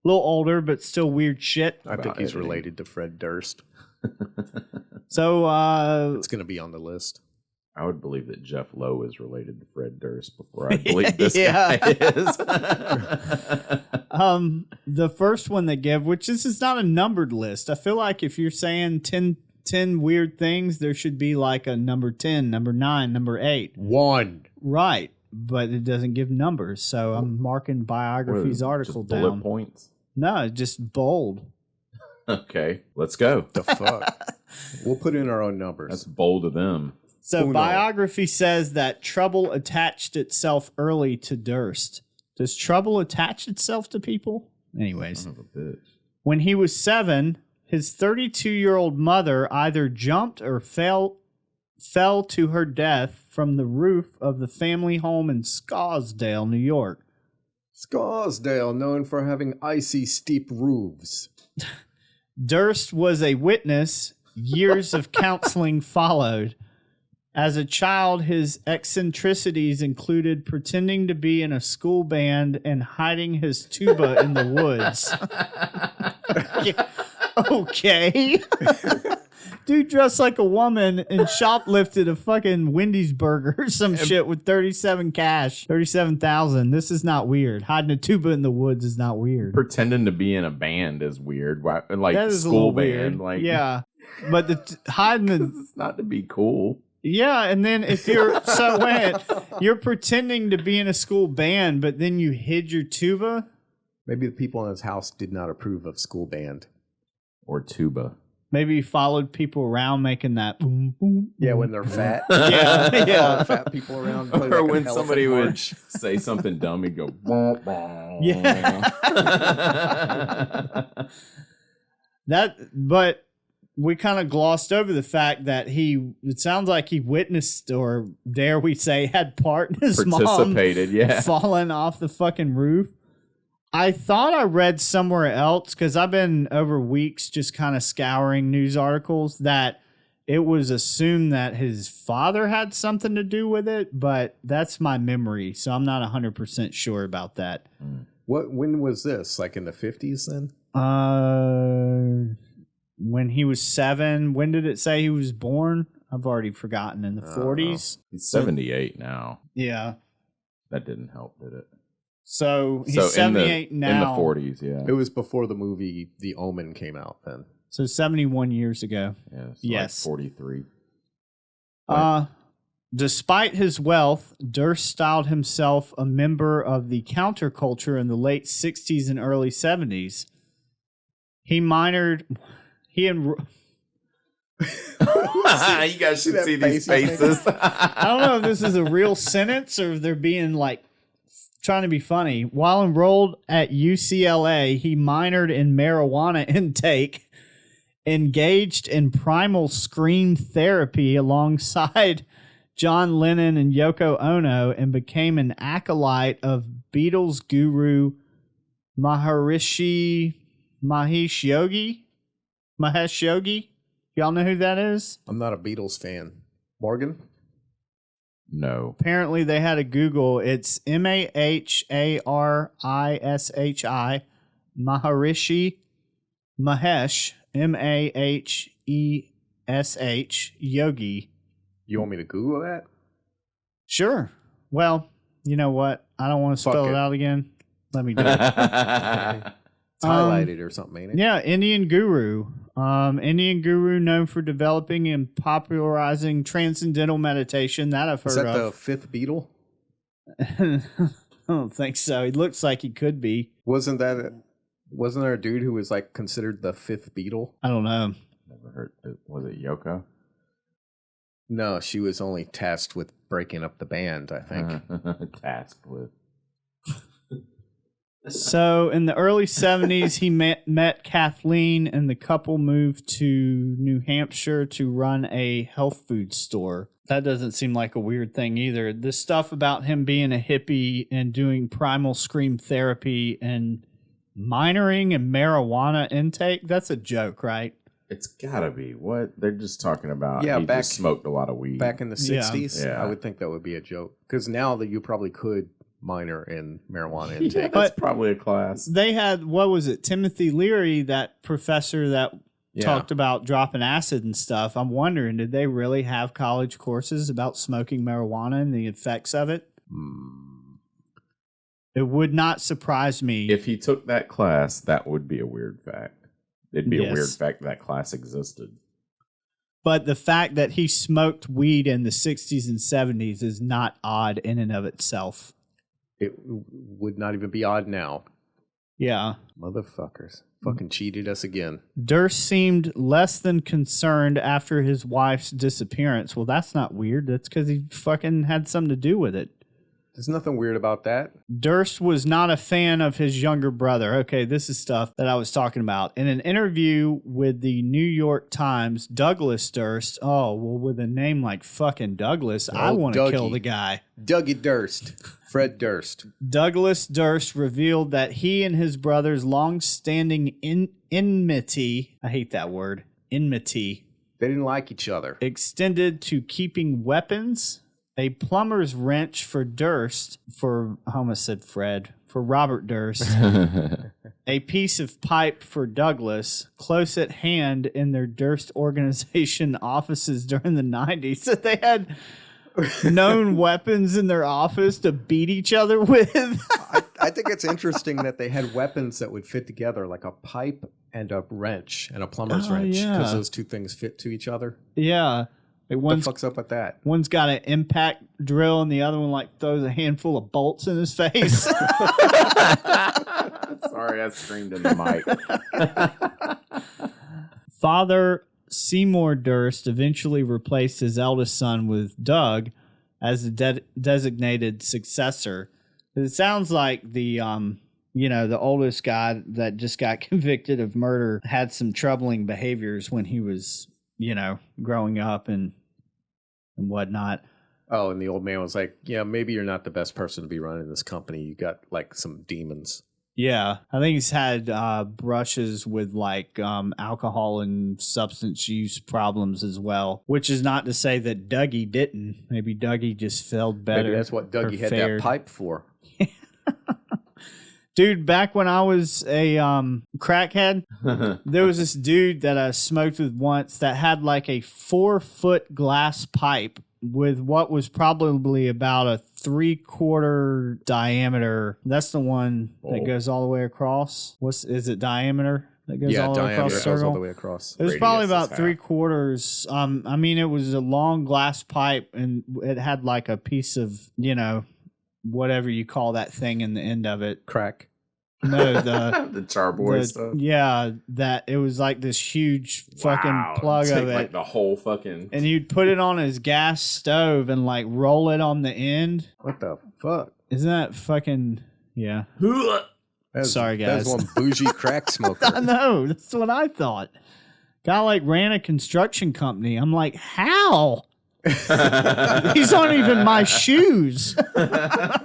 older, but still weird shit. I think he's related to Fred Durst. So It's going to be on the list. I would believe that Jeff Lowe is related to Fred Durst before I believe this guy is. The first one they give, which this is not a numbered list. I feel like if you're saying 10 weird things, there should be like a number 10, number 9, number 8. 1. Right. But it doesn't give numbers. So I'm marking biography's article just bullet down. points? No, just bold. Okay, let's go. The fuck? We'll put in our own numbers. That's bold of them. So biography says that trouble attached itself early to Durst. Does trouble attach itself to people? Anyways. Son of a bitch. When he was 7, his 32-year-old mother either jumped or fell to her death from the roof of the family home in Scarsdale, New York. Scarsdale, known for having icy steep roofs. Durst was a witness. Years of counseling followed. As a child, his eccentricities included pretending to be in a school band and hiding his tuba in the woods. Okay. Dude dressed like a woman and shoplifted a fucking Wendy's burger or some shit with 37,000. This is not weird. Hiding a tuba in the woods is not weird. Pretending to be in a band is weird. Like That is a school little band. weird. Like yeah. But hiding the it's not to be cool. Yeah, and then if you're so wait, you're pretending to be in a school band, but then you hid your tuba. Maybe the people in his house did not approve of school band. Or tuba. Maybe you followed people around making that boom, boom. Yeah, when they're fat. Yeah. Fat people around. Play Or like when an somebody elephant would march. say something dumb, he'd go, "Bah, bah." Yeah. But we kind of glossed over the fact that it sounds like he witnessed, or dare we say, had part in his mom Participated, yeah. falling off the fucking roof. I thought I read somewhere else, because I've been over weeks just kind of scouring news articles, that it was assumed that his father had something to do with it, but that's my memory, so I'm not 100% sure about that. When was this? Like in the 50s then? When he was 7. When did it say he was born? I've already forgotten. In the 40s. He's 78 now. Yeah. That didn't help, did it? So he's 78 now. In the 40s, yeah. It was before the movie The Omen came out then. So 71 years ago. Yeah, so Yes. like 43. Despite his wealth, Durst styled himself a member of the counterculture in the late 60s and early 70s. He minored. You guys should see these faces. I don't know if this is a real sentence or if they're being like trying to be funny. While enrolled at UCLA, he minored in marijuana intake, engaged in primal scream therapy alongside John Lennon and Yoko Ono, and became an acolyte of Beatles guru Mahesh Yogi. Y'all know who that is? I'm not a Beatles fan. Morgan? No. Apparently they had a Google. It's Maharishi. Mahesh. Mahesh. Yogi. You want me to Google that? Sure. Well, you know what? I don't want to Fuck spell it it. out again. Let me do it. It's highlighted or something, ain't it? Yeah, Indian guru. Indian guru known for developing and popularizing transcendental meditation. That I've heard Is that of. the fifth Beatle? I don't think so. He looks like he could be. Wasn't there a dude who was like considered the fifth Beatle? I don't know. Never heard. Was it Yoko? No, she was only tasked with breaking up the band, I think. Tasked with. So in the early 70s, he met Kathleen, and the couple moved to New Hampshire to run a health food store. That doesn't seem like a weird thing either. This stuff about him being a hippie and doing primal scream therapy and minoring in marijuana intake, that's a joke, right? It's gotta be. What? They're just talking about Yeah, he just smoked a lot of weed. Back in the Yeah. 60s, Yeah. I would think that would be a joke. Because now that you probably could minor in marijuana Yeah, intake. that's But- probably a class. They had, what was it, Timothy Leary, that professor that talked about dropping acid and stuff. I'm wondering, did they really have college courses about smoking marijuana and the effects of it? It would not surprise me. If he took that class, that would be a weird fact. It'd be a weird Yes. fact that class existed. But the fact that he smoked weed in the 60s and 70s is not odd in and of itself. It would not even be odd now. Yeah. Motherfuckers. Fucking cheated us again. Durst seemed less than concerned after his wife's disappearance. Well, that's not weird. That's because he fucking had something to do with it. There's nothing weird about that. Durst was not a fan of his younger brother. Okay, this is stuff that I was talking about. In an interview with the New York Times, Douglas Durst, with a name like fucking Douglas, I want to kill Dougie. the guy. Dougie Durst. Fred Durst. Douglas Durst revealed that he and his brother's long-standing enmity, I hate that word, enmity, They didn't like each other. extended to keeping weapons, a plumber's wrench for Durst, I almost said Fred, for Robert Durst, a piece of pipe for Douglas, close at hand in their Durst organization offices during the 90s. So they had known weapons in their office to beat each other with. I think it's interesting that they had weapons that would fit together, like a pipe and a wrench and a plumber's wrench, because yeah. those two things fit to each other. Yeah. Like What the fuck's up with that? one's got an impact drill and the other one like throws a handful of bolts in his face. Sorry, I screamed in the mic. Father Seymour Durst eventually replaced his eldest son with Doug as the designated successor. It sounds like the the oldest guy that just got convicted of murder had some troubling behaviors when he was, growing up and whatnot. Oh, and the old man was like, yeah, maybe you're not the best person to be running this company. You got like some demons. Yeah, I think he's had brushes with like alcohol and substance use problems as well, which is not to say that Dougie didn't. Maybe Dougie just felt better. Maybe that's what Dougie had fared. that pipe for. Dude, back when I was a crackhead, there was this dude that I smoked with once that had like a 4-foot glass pipe with what was probably about a 3/4 diameter. That's the one that goes all the way across. Is it diameter? That goes all the way across the circle? Goes all the way across. It was probably about 3/4. I mean, it was a long glass pipe, and it had like a piece of, whatever you call that thing in the end of it. Crack. No, the the Charboy stuff. Yeah, that it was like this huge fucking plug Take of it. like the whole fucking. And you'd put it on his gas stove and like roll it on the end. What the fuck? Isn't that fucking yeah? Sorry, guys. That's one bougie crack smoker. I know. That's what I thought. Guy like ran a construction company. I'm like, how? These aren't even my shoes. I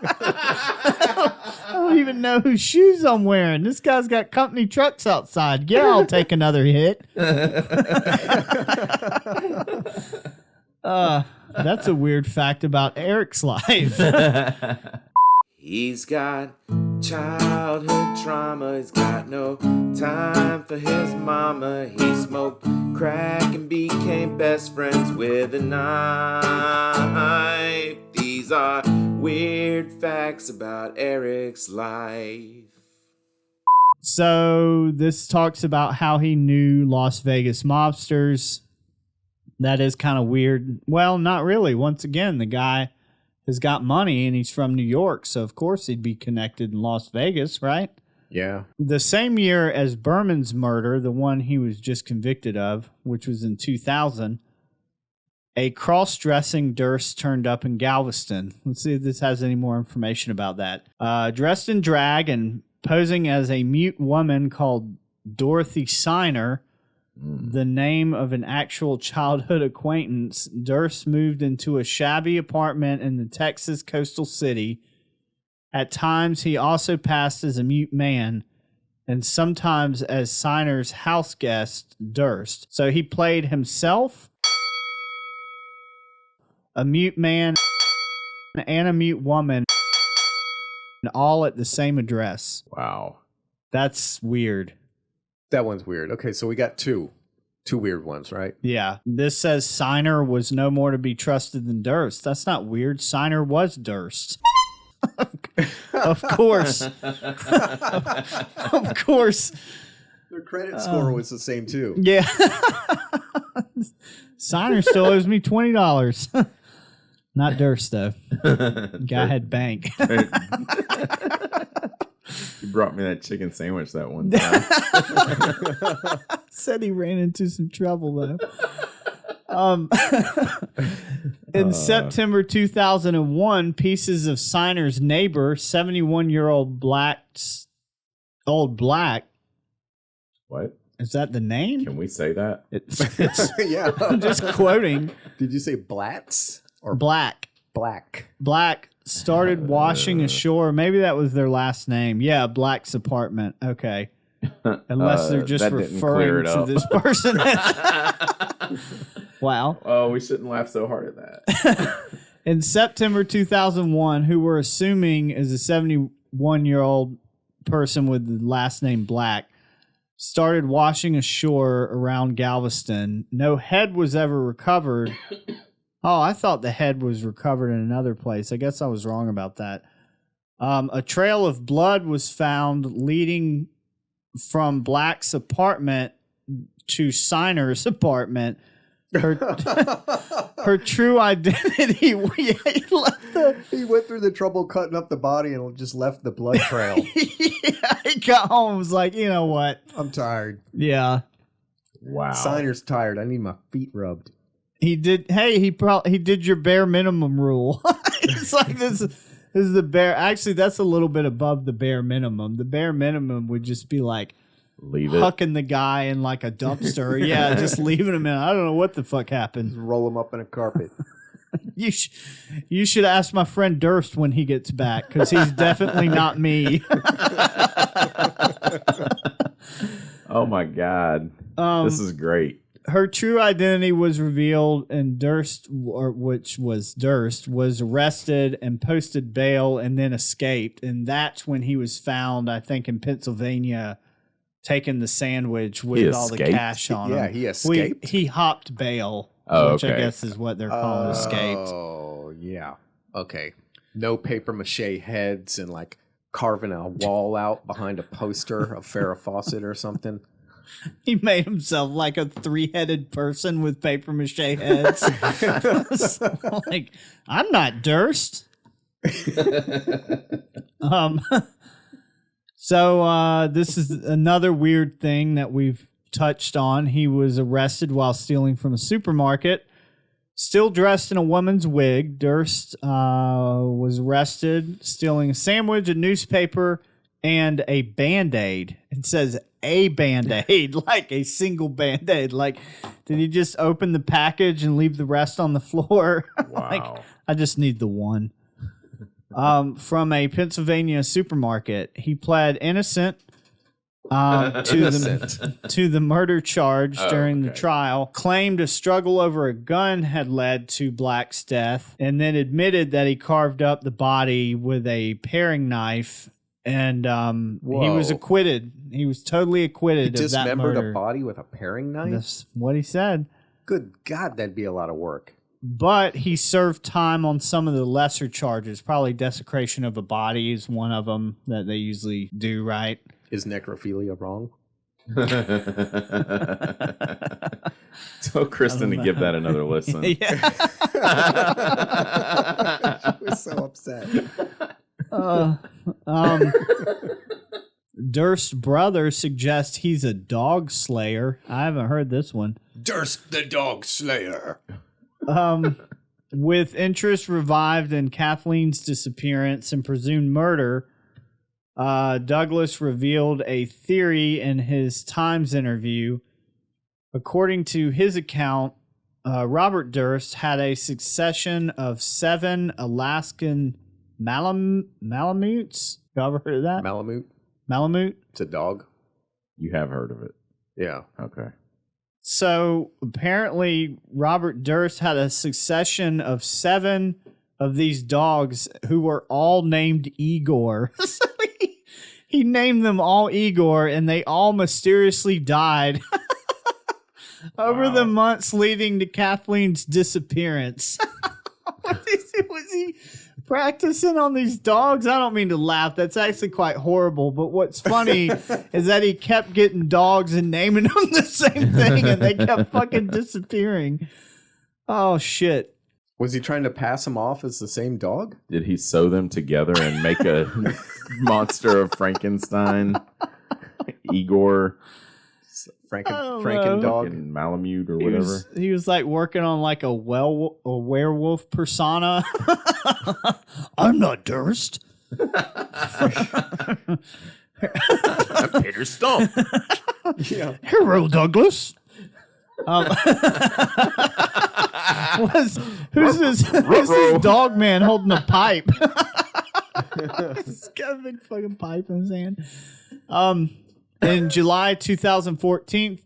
don't even know whose shoes I'm wearing. This guy's got company trucks outside. Yeah, I'll take another hit. That's a weird fact about Eric's life. He's got childhood trauma. He's got no time for his mama. He smoked crack and became best friends with a knife. These are weird facts about Eric's life. So this talks about how he knew Las Vegas mobsters. That is kind of weird. Well, not really. Once again, the guy has got money and he's from New York, so of course he'd be connected in Las Vegas, right? Yeah. The same year as Berman's murder, the one he was just convicted of, which was in 2000, a cross-dressing Durst turned up in Galveston. Let's see if this has any more information about that. Dressed in drag and posing as a mute woman called Dorothy Siner, the name of an actual childhood acquaintance, Durst moved into a shabby apartment in the Texas coastal city. At times, he also passed as a mute man, and sometimes as Siner's house guest, Durst. So he played himself, a mute man, and a mute woman, all at the same address. Wow. That's weird. That one's weird. Okay, so we got two weird ones, right? Yeah. This says Siner was no more to be trusted than Durst. That's not weird. Siner was Durst. Of course. Of course. Their credit score was the same too. Yeah. Siner still owes me $20. Not Durst, though. Guy had bank. You brought me that chicken sandwich that one time. Said he ran into some trouble, though. In September 2001, pieces of Siner's neighbor, 71-year-old Old Black. What? Is that the name? Can we say that? Yeah. I'm just quoting. Did you say Blatz or Black. Black? Started washing ashore. Maybe that was their last name. Yeah, Black's apartment. Okay. Unless they're just that didn't clear referring it to up. this person. Wow. Oh, we shouldn't laugh so hard at that. In September 2001, who we're assuming is a 71-year-old person with the last name Black, started washing ashore around Galveston. No head was ever recovered. Oh, I thought the head was recovered in another place. I guess I was wrong about that. A trail of blood was found leading from Black's apartment to Siner's apartment. Her true identity. He went through the trouble cutting up the body and just left the blood trail. Yeah, he got home and was like, you know what? I'm tired. Yeah. Wow. Signer's tired. I need my feet rubbed. He did. Hey, he did your bare minimum rule. It's like this is the bare. Actually, that's a little bit above the bare minimum. The bare minimum would just be like Leave it. hucking the guy in like a dumpster. Yeah, just leaving him in. I don't know what the fuck happened. Roll him up in a carpet. You should ask my friend Durst when he gets back, because he's definitely not me. Oh my God. This is great. Her true identity was revealed, and Durst, which was Durst, was arrested and posted bail and then escaped. And that's when he was found, I think, in Pennsylvania, taking the sandwich with all the cash on him. Yeah, he escaped. He hopped bail, which I guess is what they're calling escaped. Oh, yeah. Okay. No paper mache heads and like carving a wall out behind a poster of Farrah Fawcett or something. He made himself like a 3-headed person with paper mache heads. Like, I'm not Durst. So this is another weird thing that we've touched on. He was arrested while stealing from a supermarket. Still dressed in a woman's wig, Durst was arrested stealing a sandwich, a newspaper, and a Band-Aid. It says a Band-Aid, like a single Band-Aid. Like, did he just open the package and leave the rest on the floor? Wow. Like, I just need the one. From a Pennsylvania supermarket. He pled innocent to the murder charge during the trial, claimed a struggle over a gun had led to Black's death, and then admitted that he carved up the body with a paring knife, and he was acquitted. He was totally acquitted of that murder. Dismembered a body with a paring knife? That's what he said. Good God, that'd be a lot of work. But he served time on some of the lesser charges. Probably desecration of a body is one of them that they usually do, right? Is necrophilia wrong? Tell Kristen to give that another listen. Yeah. She was so upset. Durst's brother suggests he's a dog slayer. I haven't heard this one. Durst the dog slayer. With interest revived in Kathleen's disappearance and presumed murder, Douglas revealed a theory in his Times interview. According to his account, Robert Durst had a succession of 7 Alaskan Malamutes. You ever heard of that? Malamute? It's a dog. You have heard of it. Yeah. Okay. So apparently Robert Durst had a succession of 7 of these dogs who were all named Igor. So he named them all Igor, and they all mysteriously died over the months leading to Kathleen's disappearance. Was he practicing on these dogs? I don't mean to laugh. That's actually quite horrible. But what's funny is that he kept getting dogs and naming them the same thing, and they kept fucking disappearing. Oh, shit. Was he trying to pass them off as the same dog? Did he sew them together and make a monster of Frankenstein? Igor, Franken dog, and Malamute or whatever. He was like working on like a werewolf persona. I'm not Durst. I'm Peter Stump. Yeah. Hero Douglas. Who's this dog man holding a pipe? He's got a big fucking pipe in his hand. In July 2014,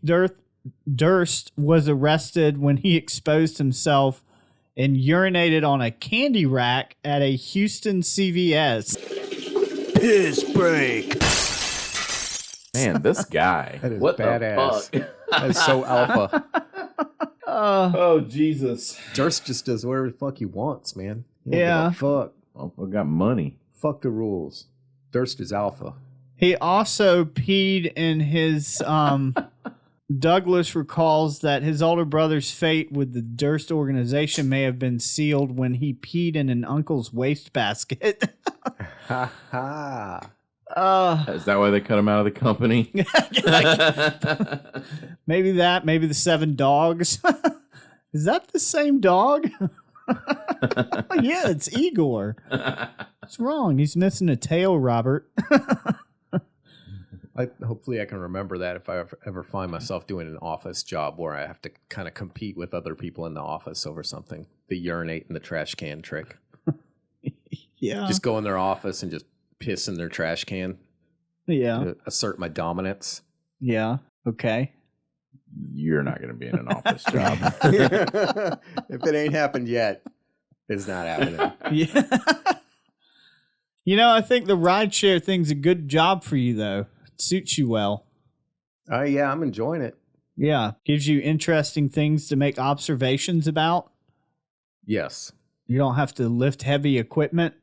Durst was arrested when he exposed himself and urinated on a candy rack at a Houston CVS. Piss break. Man, this guy. That is what badass. the fuck? That is so alpha. Oh, Jesus. Durst just does whatever the fuck he wants, man. Yeah. Fuck. Oh, we got money. Fuck the rules. Durst is alpha. He also peed in his Douglas recalls that his older brother's fate with the Durst organization may have been sealed when he peed in an uncle's wastebasket. Ha ha. Is that why they cut him out of the company? Maybe that. Maybe the 7 dogs. Is that the same dog? Yeah, it's Igor. What's wrong? He's missing a tail, Robert. Hopefully I can remember that if I ever find myself doing an office job where I have to kind of compete with other people in the office over something. The urinate in the trash can trick. Yeah. Just go in their office and just piss in their trash can. Yeah. To assert my dominance. Yeah. Okay. You're not going to be in an office job. If it ain't happened yet, it's not happening. Yeah. I think the rideshare thing's a good job for you, though. It suits you well. Yeah, I'm enjoying it. Yeah. Gives you interesting things to make observations about. Yes. You don't have to lift heavy equipment.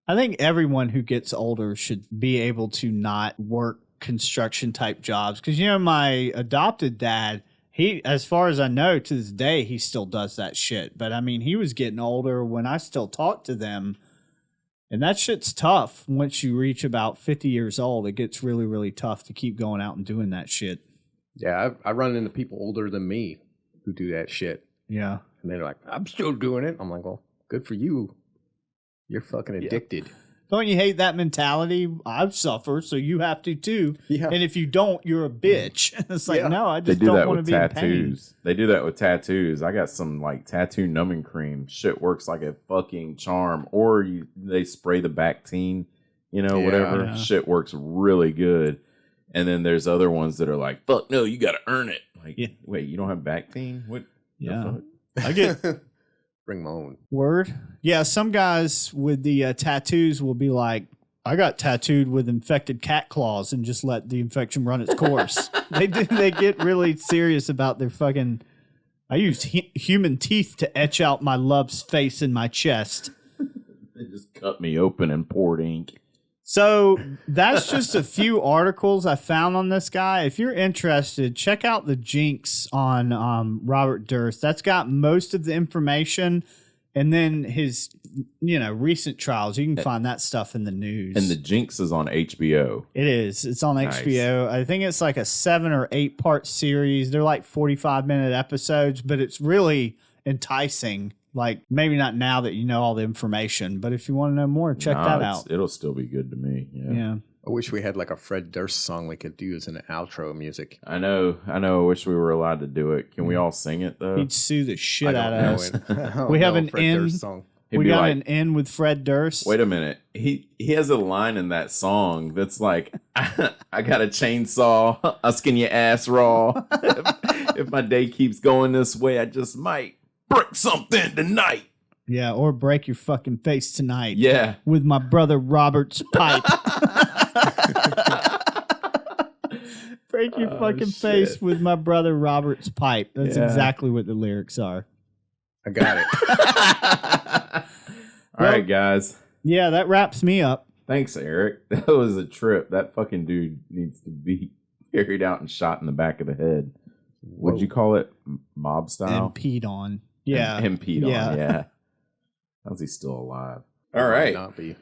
I think everyone who gets older should be able to not work construction type jobs. Because, my adopted dad, he, as far as I know, to this day, he still does that shit. But I mean, he was getting older when I still talk to them. And that shit's tough. Once you reach about 50 years old, it gets really, really tough to keep going out and doing that shit. Yeah, I run into people older than me who do that shit. Yeah. And they're like, I'm still doing it. I'm like, well, good for you. You're fucking addicted. Yeah. Don't you hate that mentality? I've suffered, so you have to too. Yeah. And if you don't, you're a bitch. It's like, no, I They just do don't that want to with be in pain. tattoos. They do that with tattoos. I got some tattoo numbing cream. Shit works like a fucking charm. Or they spray the Bactine, whatever. Yeah. Shit works really good. And then there's other ones that are like, fuck no, you got to earn it. Like, wait, you don't have Bactine? What? Yeah. I get bring my own. word. Yeah, some guys with the tattoos will be like, I got tattooed with infected cat claws and just let the infection run its course. They get really serious about their fucking. I use human teeth to etch out my love's face in my chest. They just cut me open and poured ink. So that's just a few articles I found on this guy. If you're interested, check out the Jinx on Robert Durst. That's got most of the information. And then his, recent trials. You can find that stuff in the news. And the Jinx is on HBO. It is. It's on Nice. HBO. I think it's like a 7 or 8 part series. They're like 45-minute episodes, but it's really enticing. Like, maybe not now that you know all the information, but if you want to know more, check that out. It'll still be good to me. Yeah. I wish we had like a Fred Durst song we could do as an outro music. I know. I wish we were allowed to do it. Can we all sing it though? He'd sue the shit I out don't of know us. it. I don't We have know an Fred in. Durst song. He'd We be got like, an in with Fred Durst. wait a minute. He has a line in that song that's like, I got a chainsaw. I'll skin your ass raw. If my day keeps going this way, I just might break something tonight. Yeah, or break your fucking face tonight. Yeah. With my brother Robert's pipe. Break your fucking face shit. with my brother Robert's pipe. That's Yeah. exactly what the lyrics are. I got it. All right, guys. Yeah, that wraps me up. Thanks, Eric. That was a trip. That fucking dude needs to be carried out and shot in the back of the head. Would you call it mob style? And peed on. Yeah. And peed on, yeah. How's he still alive? All right. Not be.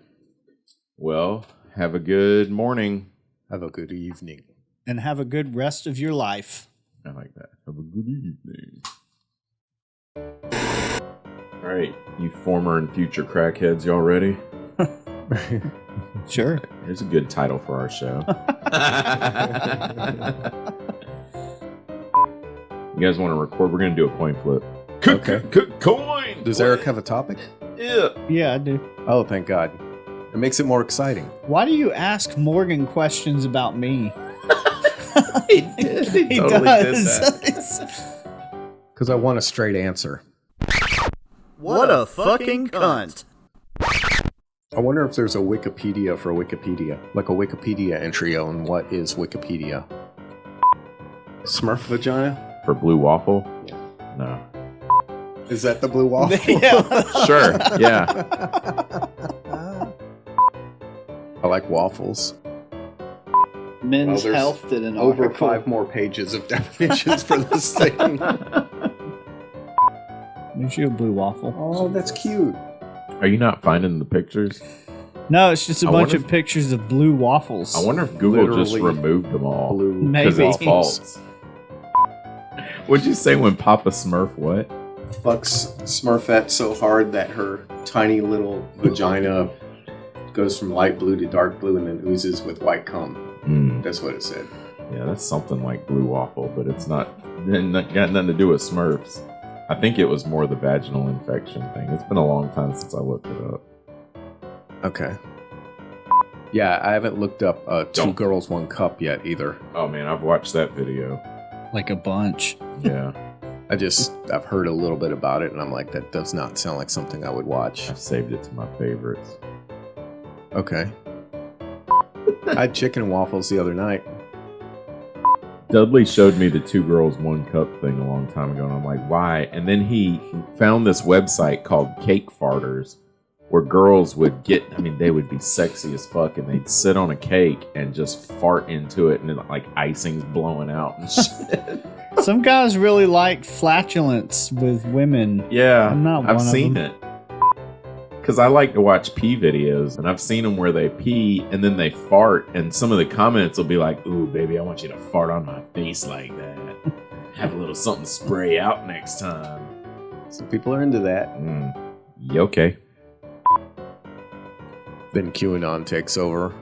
Well, have a good morning. Have a good evening. And have a good rest of your life. I like that. Have a good evening. All right, you former and future crackheads, y'all ready? Sure. Here's a good title for our show. You guys want to record? We're going to do a coin flip. Okay. Coin! Does Eric have a topic? Yeah. Yeah, I do. Oh, thank God. It makes it more exciting. Why do you ask Morgan questions about me? He did. He totally did that. Because I want a straight answer. What a fucking cunt. I wonder if there's a Wikipedia for Wikipedia. Like a Wikipedia entry on what is Wikipedia. Smurf vagina? For blue waffle? Yeah. No. Is that the blue waffle? Yeah. Sure, yeah. I like waffles. men's there's health did an over article. 5 more pages of definitions for this thing. There's you a blue waffle. Oh, that's cute. Are you not finding the pictures? No, it's just a I bunch wonder of pictures of blue waffles. I wonder if Google just Literally removed them all Blue. Maybe. because it's false. What'd you say when Papa Smurf what? Fucks Smurfette so hard that her tiny little vagina goes from light blue to dark blue and then oozes with white cum. That's what it said. Yeah, that's something like blue waffle, but it's not got nothing to do with Smurfs. I think it was more the vaginal infection thing. It's been a long time since I looked it up. Okay. Yeah, I haven't looked up 2 Don't. Girls, 1 Cup yet either. Oh man, I've watched that video. Like a bunch. Yeah, I've heard a little bit about it and I'm like, that does not sound like something I would watch. I've saved it to my favorites. Okay. I had chicken and waffles the other night. Dudley showed me the 2 girls 1 cup thing a long time ago, and I'm like, why? And then he found this website called Cake Farters, where girls would they would be sexy as fuck, and they'd sit on a cake and just fart into it, and then, like icing's blowing out and shit. Some guys really like flatulence with women. Yeah, I'm not I've one of seen them. it. Because I like to watch pee videos, and I've seen them where they pee and then they fart, and some of the comments will be like, "Ooh, baby, I want you to fart on my face like that. Have a little something to spray out next time." Some people are into that. Yeah, okay. Then QAnon takes over.